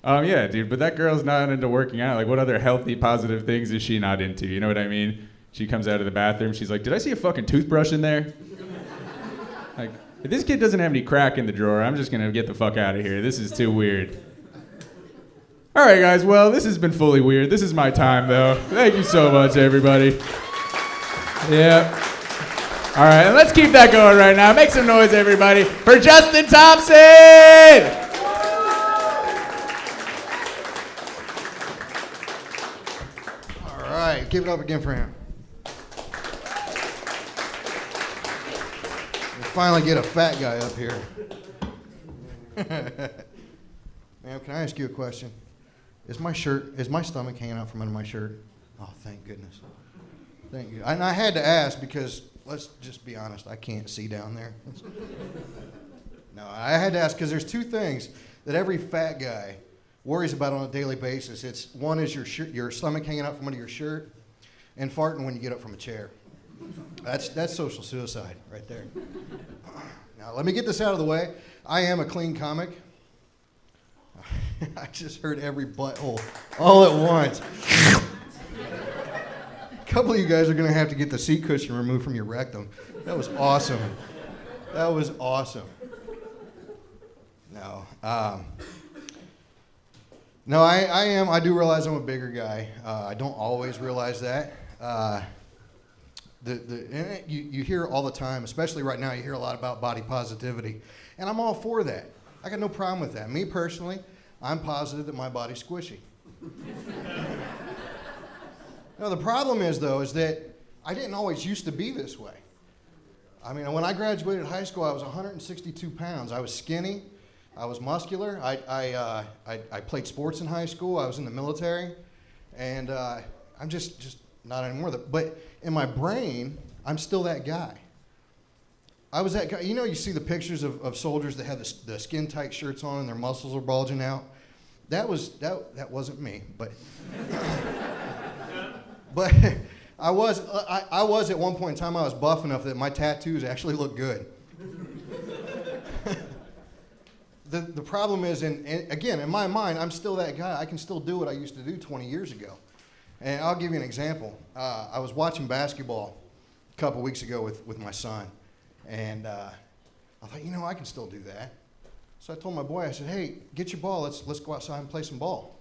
[SPEAKER 17] Yeah, dude, but that girl's not into working out. Like, what other healthy, positive things is she not into? You know what I mean? She comes out of the bathroom, she's like, did I see a fucking toothbrush in there? Like, if this kid doesn't have any crack in the drawer, I'm just gonna get the fuck out of here. This is too weird. All right, guys, well, this has been fully weird. This is my time, though. Thank you so much, everybody. Yeah. All right, and let's keep that going right now. Make some noise, everybody, for Justin Thompson!
[SPEAKER 1] All right, give it up again for him. We finally get a fat guy up here. Ma'am, can I ask you a question? Is my stomach hanging out from under my shirt? Oh, thank goodness. Thank you. And I had to ask because, let's just be honest, I can't see down there. No, I had to ask because there's 2 things that every fat guy worries about on a daily basis. One is your stomach hanging out from under your shirt, and farting when you get up from a chair. That's social suicide right there. Now, let me get this out of the way. I am a clean comic. I just heard every butthole all at once. A couple of you guys are going to have to get the seat cushion removed from your rectum. That was awesome. That was awesome. No. No, I do realize I'm a bigger guy. I don't always realize that. You hear all the time, especially right now, you hear a lot about body positivity. And I'm all for that. I got no problem with that. Me personally, I'm positive that my body's squishy. Now, the problem is, though, is that I didn't always used to be this way.
[SPEAKER 18] I mean, when I graduated high school, I was 162 pounds. I was skinny. I was muscular. I played sports in high school. I was in the military. And I'm just not anymore. But in my brain, I'm still that guy. I was that guy. You know, you see the pictures of soldiers that have the skin tight shirts on and their muscles are bulging out. That wasn't me, but but I was at one point in time. I was buff enough that my tattoos actually look good. The problem is, and again, in my mind, I'm still that guy. I can still do what I used to do 20 years ago. And I'll give you an example. I was watching basketball a couple weeks ago with my son. And I thought, you know, I can still do that. So I told my boy, I said, hey, get your ball. Let's go outside and play some ball.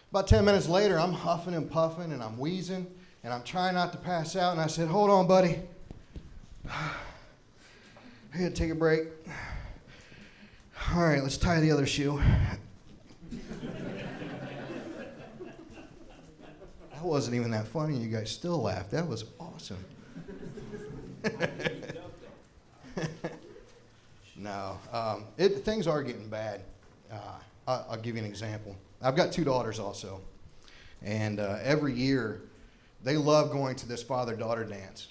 [SPEAKER 18] About 10 minutes later, I'm huffing and puffing, and I'm wheezing, and I'm trying not to pass out. And I said, hold on, buddy. I had to take a break. All right, let's tie the other shoe. That wasn't even that funny. You guys still laughed. That was awesome. No, things are getting bad. I'll give you an example. I've got 2 daughters also, and every year they love going to this father-daughter dance,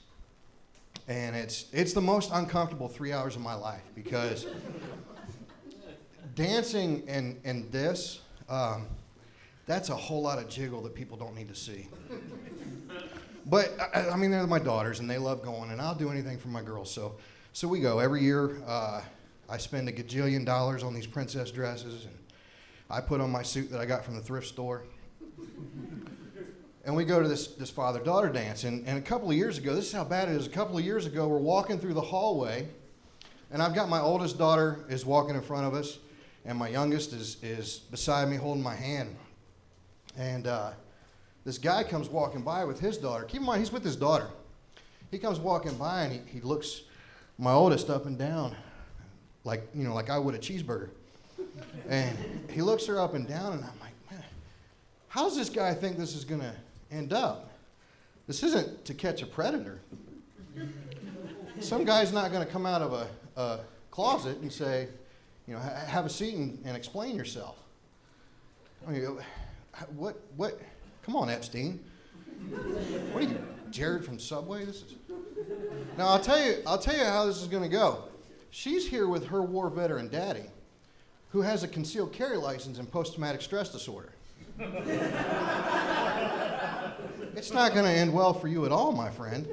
[SPEAKER 18] and it's the most uncomfortable 3 hours of my life because dancing and this, that's a whole lot of jiggle that people don't need to see. But, I mean, they're my daughters, and they love going, and I'll do anything for my girls. So we go. Every year, I spend $1 gajillion on these princess dresses, and I put on my suit that I got from the thrift store. And we go to this father-daughter dance. And a couple of years ago, this is how bad it is. A couple of years ago, we're walking through the hallway, and I've got my oldest daughter is walking in front of us, and my youngest is beside me holding my hand. And this guy comes walking by with his daughter. Keep in mind, he's with his daughter. He comes walking by, and he looks my oldest up and down, like I would a cheeseburger. And he looks her up and down, and I'm like, man, how does this guy think this is going to end up? This isn't To Catch a Predator. Some guy's not going to come out of a closet and say, you know, have a seat and explain yourself. I mean, what? Come on, Epstein. What are you, Jared from Subway? Now I'll tell you how this is going to go. She's here with her war veteran daddy, who has a concealed carry license and post-traumatic stress disorder. It's not going to end well for you at all, my friend.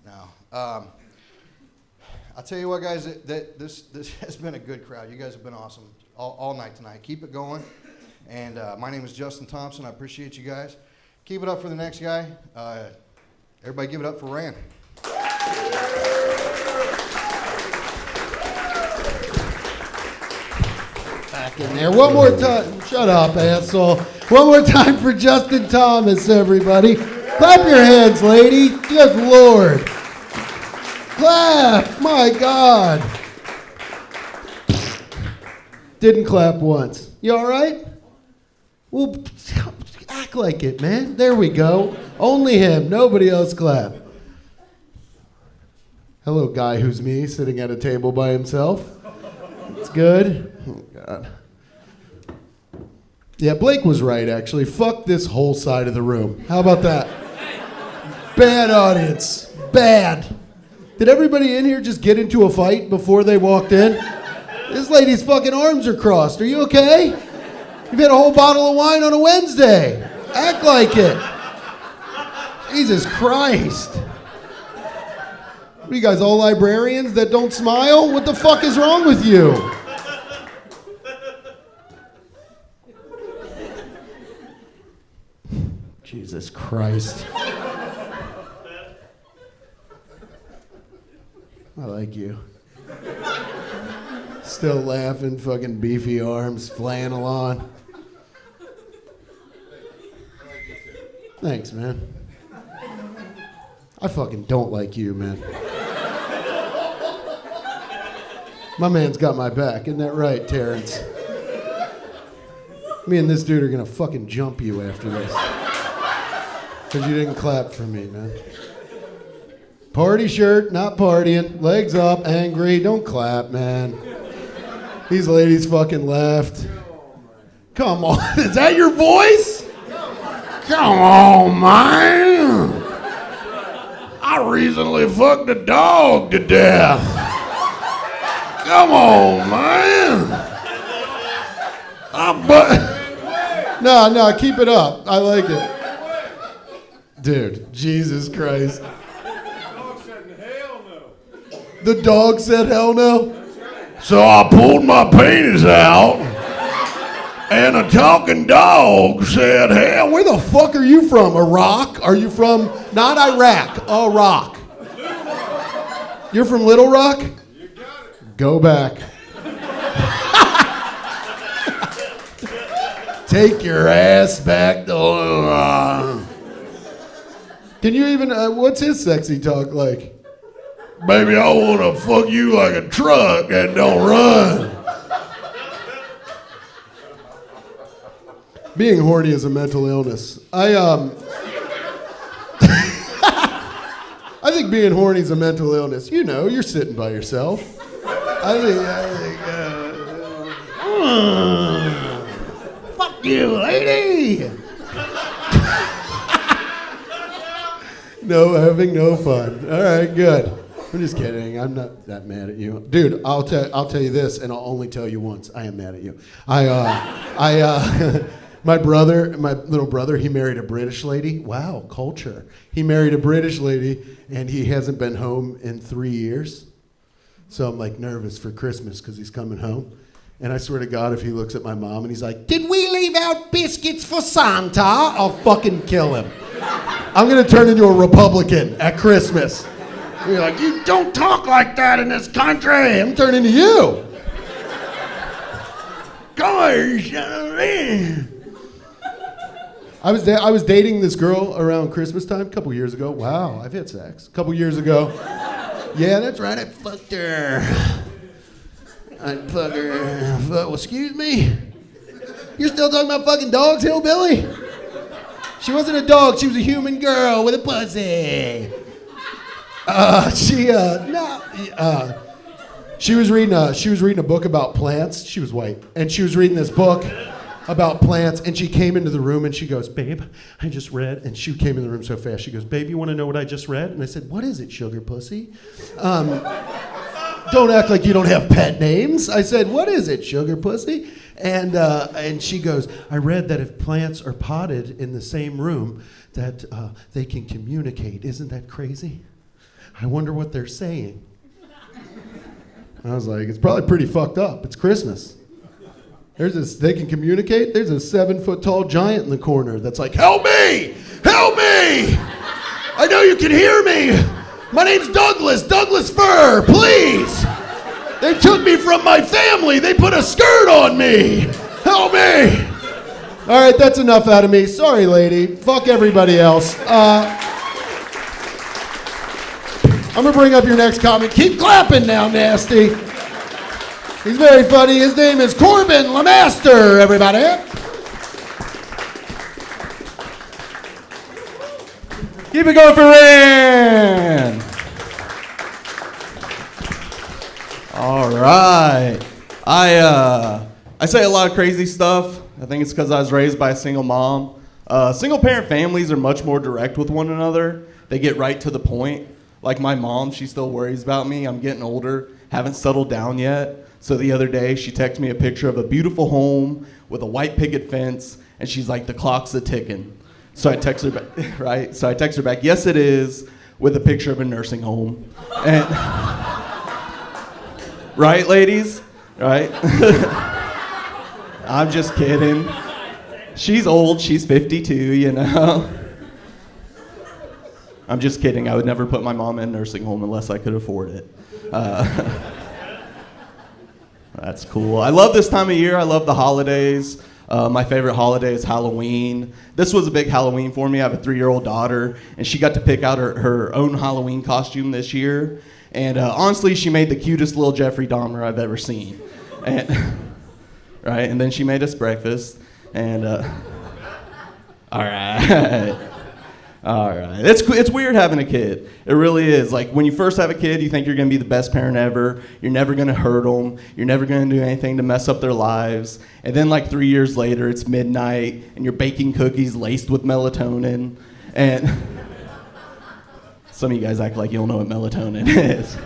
[SPEAKER 18] No. I'll tell you what, guys, that this has been a good crowd. You guys have been awesome all night tonight. Keep it going. And my name is Justin Thompson. I appreciate you guys. Keep it up for the next guy. Everybody give it up for Rand.
[SPEAKER 1] Back in there. One more time. Shut up, asshole. One more time for Justin Thomas, everybody. Clap your hands, lady. Good Lord. Clap. My God. Didn't clap once. You all right? Well, act like it, man. There we go. Only him. Nobody else clap. Hello, guy who's me, sitting at a table by himself. It's good. Oh, God. Yeah, Blake was right, actually. Fuck this whole side of the room. How about that? Bad audience. Bad. Did everybody in here just get into a fight before they walked in? This lady's fucking arms are crossed. Are you okay? You've had a whole bottle of wine on a Wednesday. Act like it. Jesus Christ. What are you guys, all librarians that don't smile? What the fuck is wrong with you? Jesus Christ. I like you. Still laughing, fucking beefy arms, flannel on. Thanks, man. I fucking don't like you, man. My man's got my back, isn't that right, Terrence? Me and this dude are gonna fucking jump you after this. Because you didn't clap for me, man. Party shirt, not partying. Legs up, angry. Don't clap, man. These ladies fucking left. Come on. Is that your voice? Come on, man. I recently fucked a dog to death. Come on, man. No, keep it up. I like it. Dude, Jesus Christ. The dog said hell no? So I pulled my penis out, and a talking dog said hell. Where the fuck are you from? Iraq? Are you from, not Iraq, Iraq? You're from Little Rock? Go back. Take your ass back to Little Rock. Can you even, what's his sexy talk like? Baby, I want to fuck you like a truck that don't run. Being horny is a mental illness. I think being horny is a mental illness. You know, you're sitting by yourself. Fuck you, lady. No, having no fun. All right, good. I'm just kidding. I'm not that mad at you, dude. I'll tell you this, and I'll only tell you once. I am mad at you. My little brother, he married a British lady. Wow, culture. He married a British lady, and he hasn't been home in 3 years. So I'm like nervous for Christmas because he's coming home. And I swear to God, if he looks at my mom and he's like, "Did we leave out biscuits for Santa?" I'll fucking kill him. I'm gonna turn into a Republican at Christmas. You're like, "You don't talk like that in this country." I'm turning to you. Gosh, I was dating this girl around Christmas time a couple years ago. Wow, I've had sex. A couple years ago. Yeah, that's right. I fucked her. I'd fuck her. Well, excuse me? You're still talking about fucking dogs, hillbilly? She wasn't a dog. She was a human girl with a pussy. She was reading a book about plants. She was white, and she was reading this book about plants, and she came into the room and she goes, "Babe, I just read," and she came in the room so fast. She goes, "Babe, you want to know what I just read?" And I said, "What is it, sugar pussy?" Don't act like you don't have pet names. I said, "What is it, sugar pussy?" And she goes, "I read that if plants are potted in the same room, that they can communicate. Isn't that crazy? I wonder what they're saying." I was like, "It's probably pretty fucked up. It's Christmas. They can communicate. There's a 7-foot-tall giant in the corner that's like, 'Help me! Help me! I know you can hear me. My name's Douglas Fir, please. They took me from my family. They put a skirt on me. Help me!'" All right, that's enough out of me. Sorry, lady. Fuck everybody else. I'm gonna bring up your next comic. Keep clapping now, nasty. He's very funny. His name is Corbin Lamaster, everybody.
[SPEAKER 12] Keep it going for Rand.
[SPEAKER 19] All right. I say a lot of crazy stuff. I think it's because I was raised by a single mom. Single parent families are much more direct with one another. They get right to the point. Like my mom, she still worries about me. I'm getting older, haven't settled down yet. So the other day, she texted me a picture of a beautiful home with a white picket fence, and she's like, "The clock's a-ticking." So I text her back, right? So I text her back, "Yes, it is," with a picture of a nursing home. And right, ladies? Right? I'm just kidding. She's old. She's 52, you know? I'm just kidding. I would never put my mom in a nursing home unless I could afford it. That's cool. I love this time of year. I love the holidays. My favorite holiday is Halloween. This was a big Halloween for me. I have a 3-year-old daughter, and she got to pick out her own Halloween costume this year. And honestly, she made the cutest little Jeffrey Dahmer I've ever seen. And, right? And then she made us breakfast. And all right. All right. It's weird having a kid. It really is. Like, when you first have a kid, you think you're going to be the best parent ever. You're never going to hurt them. You're never going to do anything to mess up their lives. And then, like, 3 years later, it's midnight, and you're baking cookies laced with melatonin. And some of you guys act like you don't know what melatonin is.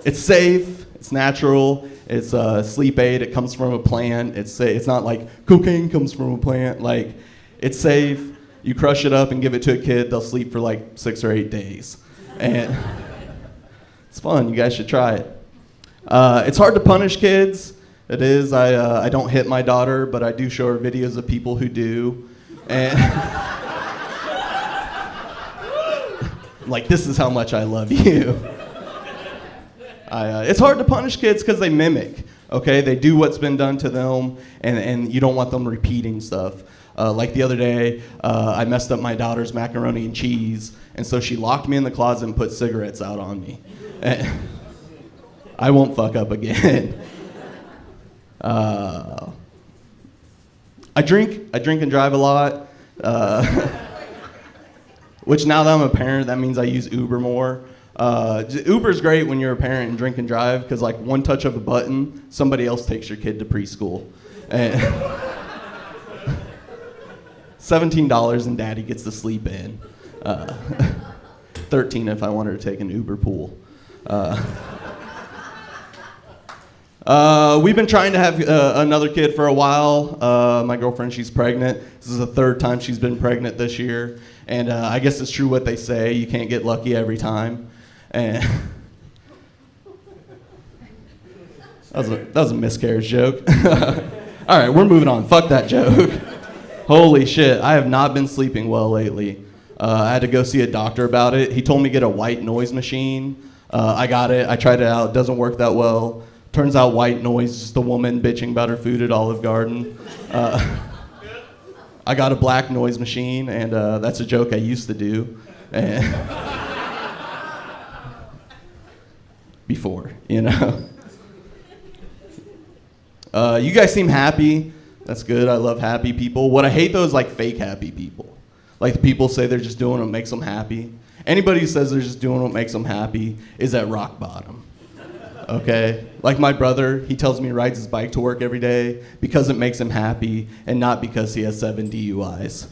[SPEAKER 19] It's safe. It's natural. It's a sleep aid. It comes from a plant. It's not like cocaine comes from a plant. Like, it's safe. You crush it up and give it to a kid, they'll sleep for like 6 or 8 days. And it's fun, you guys should try it. It's hard to punish kids. It is, I don't hit my daughter, but I do show her videos of people who do. And like, this is how much I love you. It's hard to punish kids because they mimic, okay? They do what's been done to them, and you don't want them repeating stuff. Like the other day, I messed up my daughter's macaroni and cheese, and so she locked me in the closet and put cigarettes out on me. I won't fuck up again. I drink and drive a lot, which now that I'm a parent, that means I use Uber more. Uber's great when you're a parent and drink and drive, because like one touch of a button, somebody else takes your kid to preschool. $17 and daddy gets to sleep in. $13 if I want her to take an Uber pool. We've been trying to have another kid for a while. My girlfriend, she's pregnant. This is the 3rd time she's been pregnant this year. And I guess it's true what they say. You can't get lucky every time. And that was a miscarriage joke. All right, we're moving on. Fuck that joke. Holy shit, I have not been sleeping well lately. I had to go see a doctor about it. He told me to get a white noise machine. I got it. I tried it out. It doesn't work that well. Turns out white noise is just a woman bitching about her food at Olive Garden. I got a black noise machine, and that's a joke I used to do. Before, you know. You guys seem happy. That's good. I love happy people. What I hate, though, is like fake happy people. Like the people say they're just doing what makes them happy. Anybody who says they're just doing what makes them happy is at rock bottom. Okay? Like my brother, he tells me he rides his bike to work every day because it makes him happy and not because he has 7 DUIs.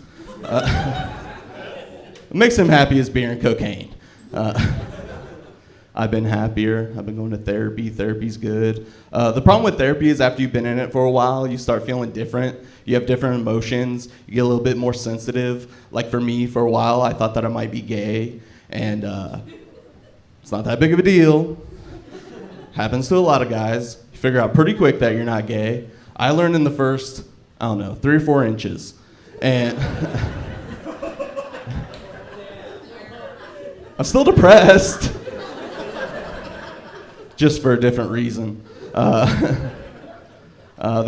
[SPEAKER 19] What makes him happy is beer and cocaine. I've been happier. I've been going to therapy. Therapy's good. The problem with therapy is after you've been in it for a while, you start feeling different. You have different emotions. You get a little bit more sensitive. Like for me, for a while, I thought that I might be gay, and it's not that big of a deal. Happens to a lot of guys. You figure out pretty quick that you're not gay. I learned in the first, 3 or 4 inches. And I'm still depressed. Just for a different reason. They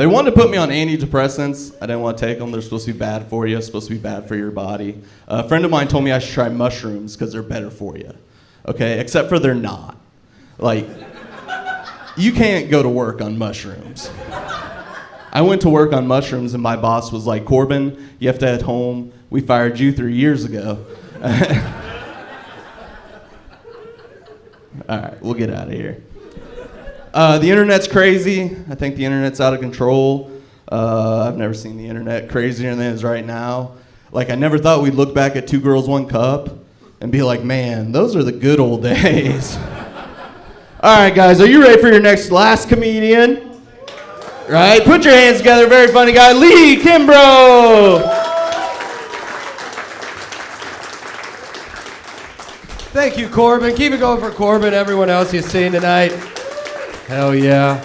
[SPEAKER 19] wanted to put me on antidepressants. I didn't want to take them. They're supposed to be bad for you. Supposed to be bad for your body. A friend of mine told me I should try mushrooms because they're better for you. Okay, except for they're not. Like, you can't go to work on mushrooms. I went to work on mushrooms and my boss was like, Corbin, you have to head home. We fired you 3 years ago. All right, we'll get out of here. The internet's crazy. I think the internet's out of control. I've never seen the internet crazier than it is right now. Like, I never thought we'd look back at 2 Girls, 1 Cup and be like, man, those are the good old days. All right, guys, are you ready for your last comedian? Right, put your hands together. Very funny guy, Lee Kimbrough.
[SPEAKER 20] Thank you, Corbin. Keep it going for Corbin. Everyone else you've seen tonight. Hell yeah.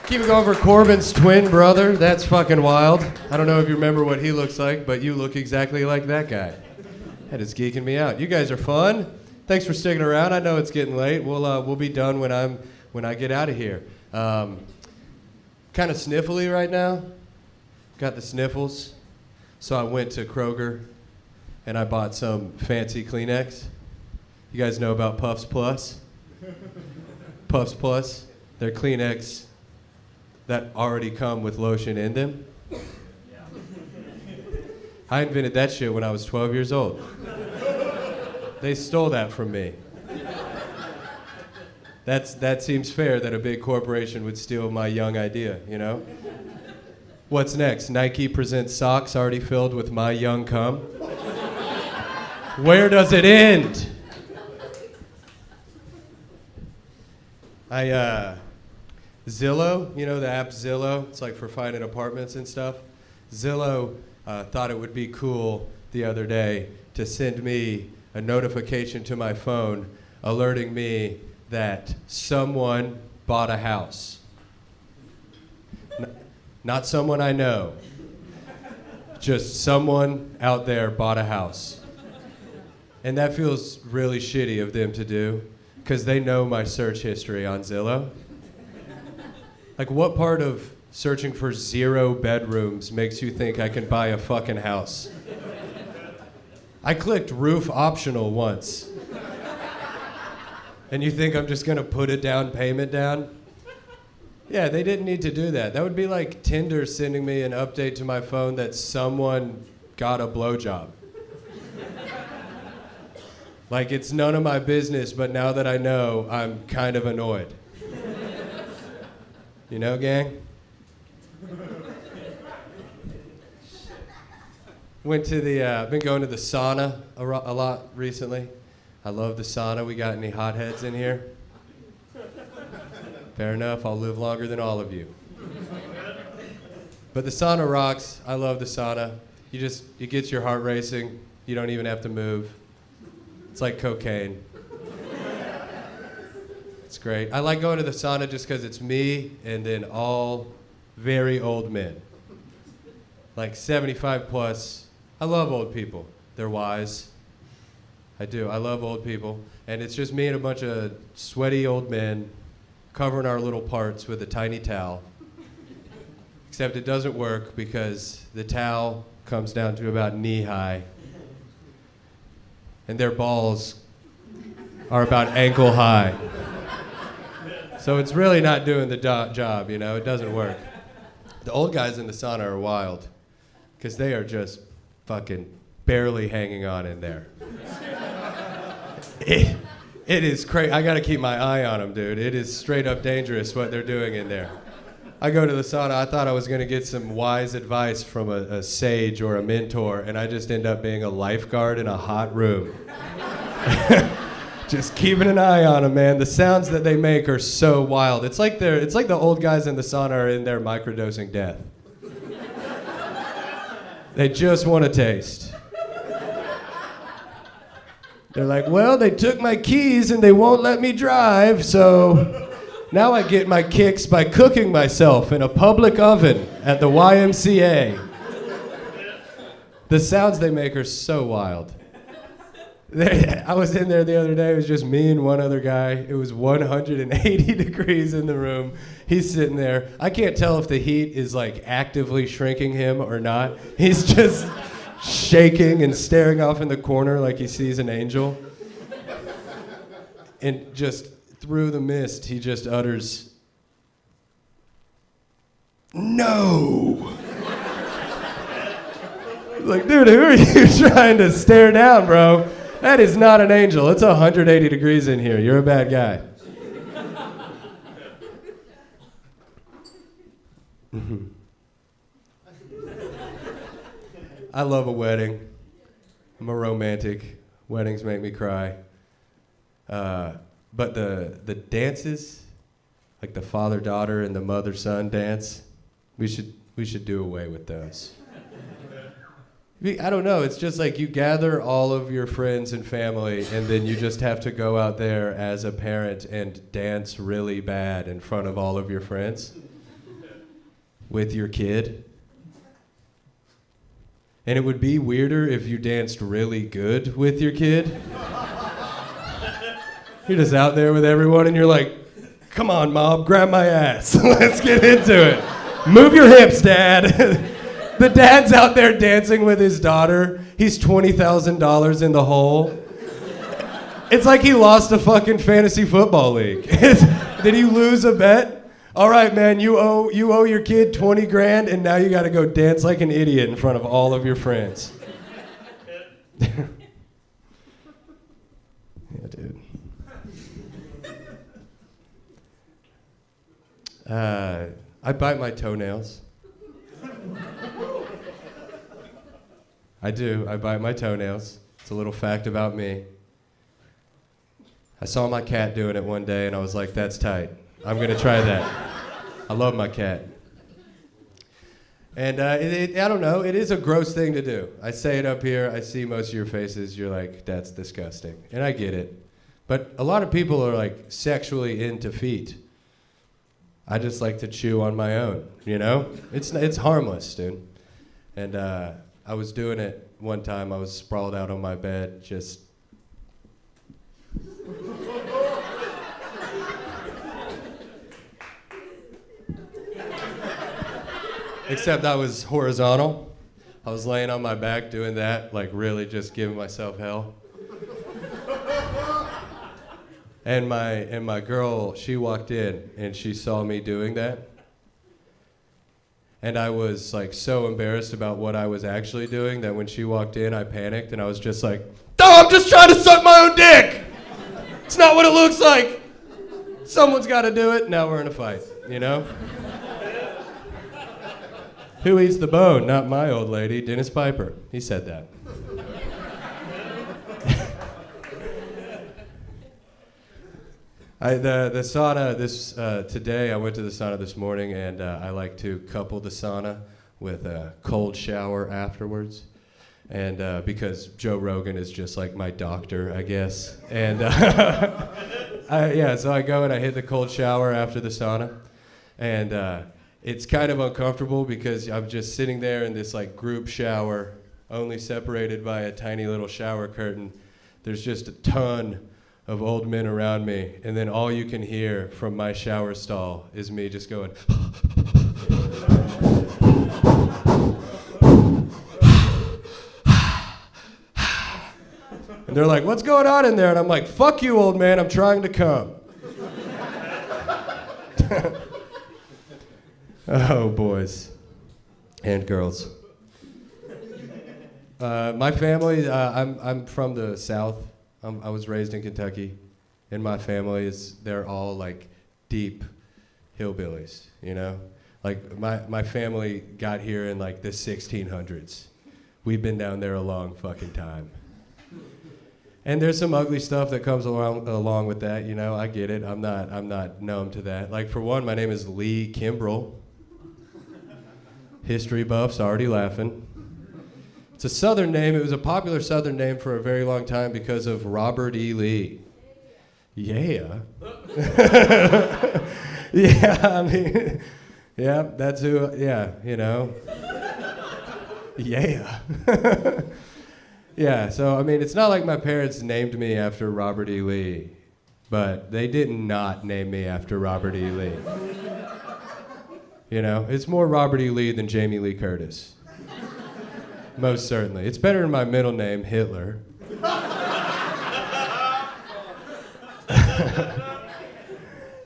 [SPEAKER 20] Keep it going for Corbin's twin brother. That's fucking wild. I don't know if you remember what he looks like, but you look exactly like that guy. That is geeking me out. You guys are fun. Thanks for sticking around. I know it's getting late. We'll be done when I get out of here. Kind of sniffly right now. Got the sniffles. So I went to Kroger and I bought some fancy Kleenex. You guys know about Puffs Plus? Puffs Plus, they're Kleenex that already come with lotion in them. I invented that shit when I was 12 years old. They stole that from me. That seems fair that a big corporation would steal my young idea, you know? What's next? Nike presents socks already filled with my young cum? Where does it end? Zillow, you know the app Zillow? It's like for finding apartments and stuff. Zillow thought it would be cool the other day to send me a notification to my phone alerting me that someone bought a house. Not someone I know, just someone out there bought a house. And that feels really shitty of them to do, because they know my search history on Zillow. Like, what part of searching for 0 bedrooms makes you think I can buy a fucking house? I clicked roof optional once. And you think I'm just gonna put a down payment down? Yeah, they didn't need to do that. That would be like Tinder sending me an update to my phone that someone got a blowjob. Like, it's none of my business, but now that I know, I'm kind of annoyed. You know, gang? Been going to the sauna a lot recently. I love the sauna. We got any hotheads in here? Fair enough, I'll live longer than all of you. But the sauna rocks. I love the sauna. It gets your heart racing. You don't even have to move. It's like cocaine. It's great. I like going to the sauna just because it's me and then all very old men. Like 75 plus. I love old people. They're wise. I do. I love old people. And it's just me and a bunch of sweaty old men covering our little parts with a tiny towel. Except it doesn't work because the towel comes down to about knee high. And their balls are about ankle high. So it's really not doing the job, you know? It doesn't work. The old guys in the sauna are wild because they are just fucking barely hanging on in there. It is crazy. I gotta keep my eye on them, dude. It is straight up dangerous what they're doing in there. I go to the sauna, I thought I was gonna get some wise advice from a sage or a mentor, and I just end up being a lifeguard in a hot room. Just keeping an eye on them, man. The sounds that they make are so wild. It's like the old guys in the sauna are in there microdosing death. They just want a taste. They're like, well, they took my keys and they won't let me drive, so now I get my kicks by cooking myself in a public oven at the YMCA. The sounds they make are so wild. I was in there the other day, it was just me and one other guy. It was 180 degrees in the room. He's sitting there. I can't tell if the heat is like actively shrinking him or not. He's just shaking and staring off in the corner like he sees an angel. And just through the mist, he just utters, "No!" Like, dude, who are you trying to stare down, bro? That is not an angel. It's 180 degrees in here. You're a bad guy. I love a wedding. I'm a romantic. Weddings make me cry. But the dances, like the father-daughter and the mother-son dance, we should do away with those. I don't know, it's just like you gather all of your friends and family and then you just have to go out there as a parent and dance really bad in front of all of your friends with your kid. And it would be weirder if you danced really good with your kid. You're just out there with everyone and you're like, come on, Mom, grab my ass. Let's get into it. Move your hips, Dad. The dad's out there dancing with his daughter. He's $20,000 in the hole. It's like he lost a fucking fantasy football league. Did he lose a bet? All right, man, you owe your kid 20 grand and now you gotta go dance like an idiot in front of all of your friends. Yeah, dude. I bite my toenails. I do. I bite my toenails. It's a little fact about me. I saw my cat doing it one day, and I was like, that's tight. I'm going to try that. I love my cat. And I don't know, it is a gross thing to do. I say it up here, I see most of your faces, you're like, that's disgusting. And I get it. But a lot of people are like sexually into feet. I just like to chew on my own, you know? It's harmless, dude. And I was doing it one time, I was sprawled out on my bed, just... Except I was horizontal. I was laying on my back doing that, like really just giving myself hell. And my girl, she walked in and she saw me doing that. And I was like so embarrassed about what I was actually doing that when she walked in, I panicked and I was just like, "Oh, I'm just trying to suck my own dick. It's not what it looks like. Someone's got to do it." Now we're in a fight, you know? Who eats the bone? Not my old lady, Dennis Piper. He said that. The sauna today, I went to the sauna this morning, and I like to couple the sauna with a cold shower afterwards. And because Joe Rogan is just like my doctor, I guess. And so I go and I hit the cold shower after the sauna. And it's kind of uncomfortable because I'm just sitting there in this like group shower, only separated by a tiny little shower curtain. There's just a ton of old men around me, and then all you can hear from my shower stall is me just going. And they're like, "What's going on in there?" And I'm like, "Fuck you, old man, I'm trying to come." Oh, boys and girls. My family, I'm from the South. I was raised in Kentucky, and my family they're all like deep hillbillies, you know? Like my family got here in like the 1600s. We've been down there a long fucking time. And there's some ugly stuff that comes along with that, you know? I get it. I'm not numb to that. Like for one, my name is Lee Kimbrell. History buffs already laughing. It's a Southern name. It was a popular Southern name for a very long time because of Robert E. Lee. Yeah. Yeah, I mean, yeah, that's who, yeah, you know. Yeah. Yeah, so, I mean, it's not like my parents named me after Robert E. Lee, but they did not name me after Robert E. Lee. You know, it's more Robert E. Lee than Jamie Lee Curtis. Most certainly. It's better than my middle name, Hitler.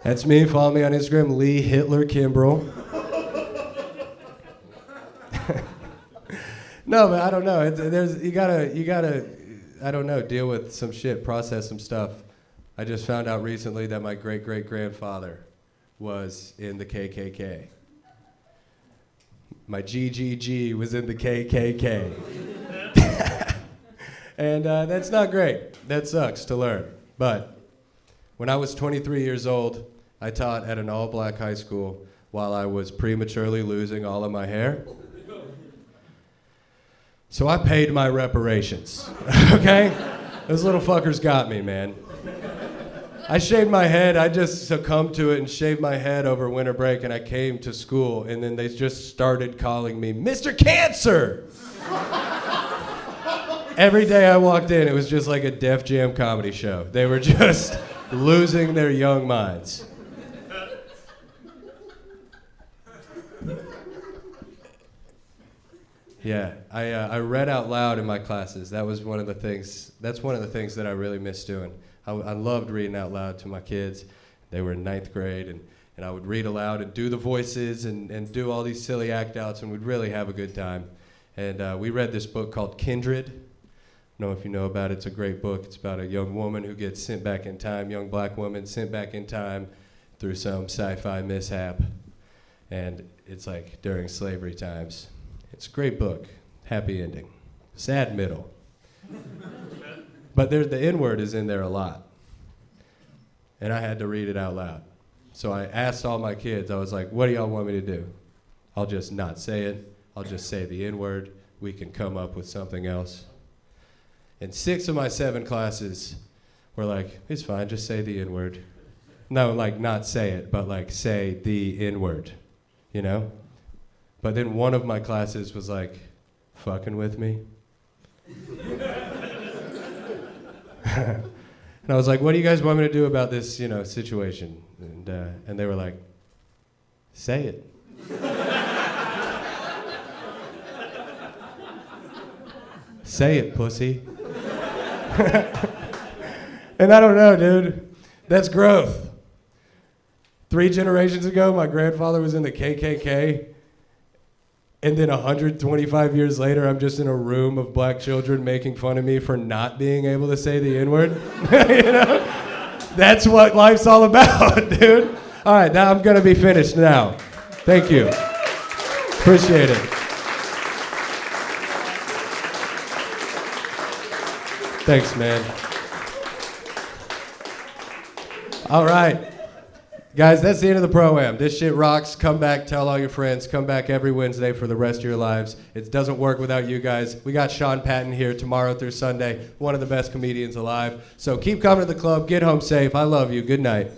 [SPEAKER 20] That's me. Follow me on Instagram, Lee Hitler Kimbrell. No, but I don't know. You gotta, I don't know, deal with some shit, process some stuff. I just found out recently that my great-great-grandfather was in the KKK. My GGG was in the KKK. And that's not great. That sucks to learn. But when I was 23 years old, I taught at an all-black high school while I was prematurely losing all of my hair. So I paid my reparations, okay? Those little fuckers got me, man. I shaved my head. I just succumbed to it and shaved my head over winter break, and I came to school, and then they just started calling me Mr. Cancer. Every day I walked in, it was just like a Def Jam comedy show. They were just losing their young minds. Yeah, I read out loud in my classes. That was one of the things. That's one of the things that I really miss doing. I loved reading out loud to my kids. They were in 9th grade, and I would read aloud and do the voices and do all these silly act outs, and we'd really have a good time. And we read this book called Kindred know if you know about it. It's a great book. It's about a young woman who gets sent back in time, young black woman sent back in time through some sci-fi mishap. And it's like during slavery times. It's a great book. Happy ending. Sad middle. But the N-word is in there a lot. And I had to read it out loud. So I asked all my kids, I was like, what do y'all want me to do? I'll just not say it. I'll just say the N-word. We can come up with something else. And 6 of my 7 classes were like, it's fine, just say the N-word. No, like not say it, but like say the N-word, you know? But then one of my classes was like, fucking with me? And I was like, what do you guys want me to do about this, situation? And they were like, say it. Say it, pussy. And I don't know, dude. That's growth. 3 generations ago, my grandfather was in the KKK. And then 125 years later, I'm just in a room of black children making fun of me for not being able to say the N-word. That's what life's all about, dude. All right, now I'm going to be finished now. Thank you. Appreciate it. Thanks, man. All right. Guys, that's the end of the Pro-Am. This shit rocks. Come back, tell all your friends. Come back every Wednesday for the rest of your lives. It doesn't work without you guys. We got Sean Patton here tomorrow through Sunday, one of the best comedians alive. So keep coming to the club. Get home safe. I love you. Good night.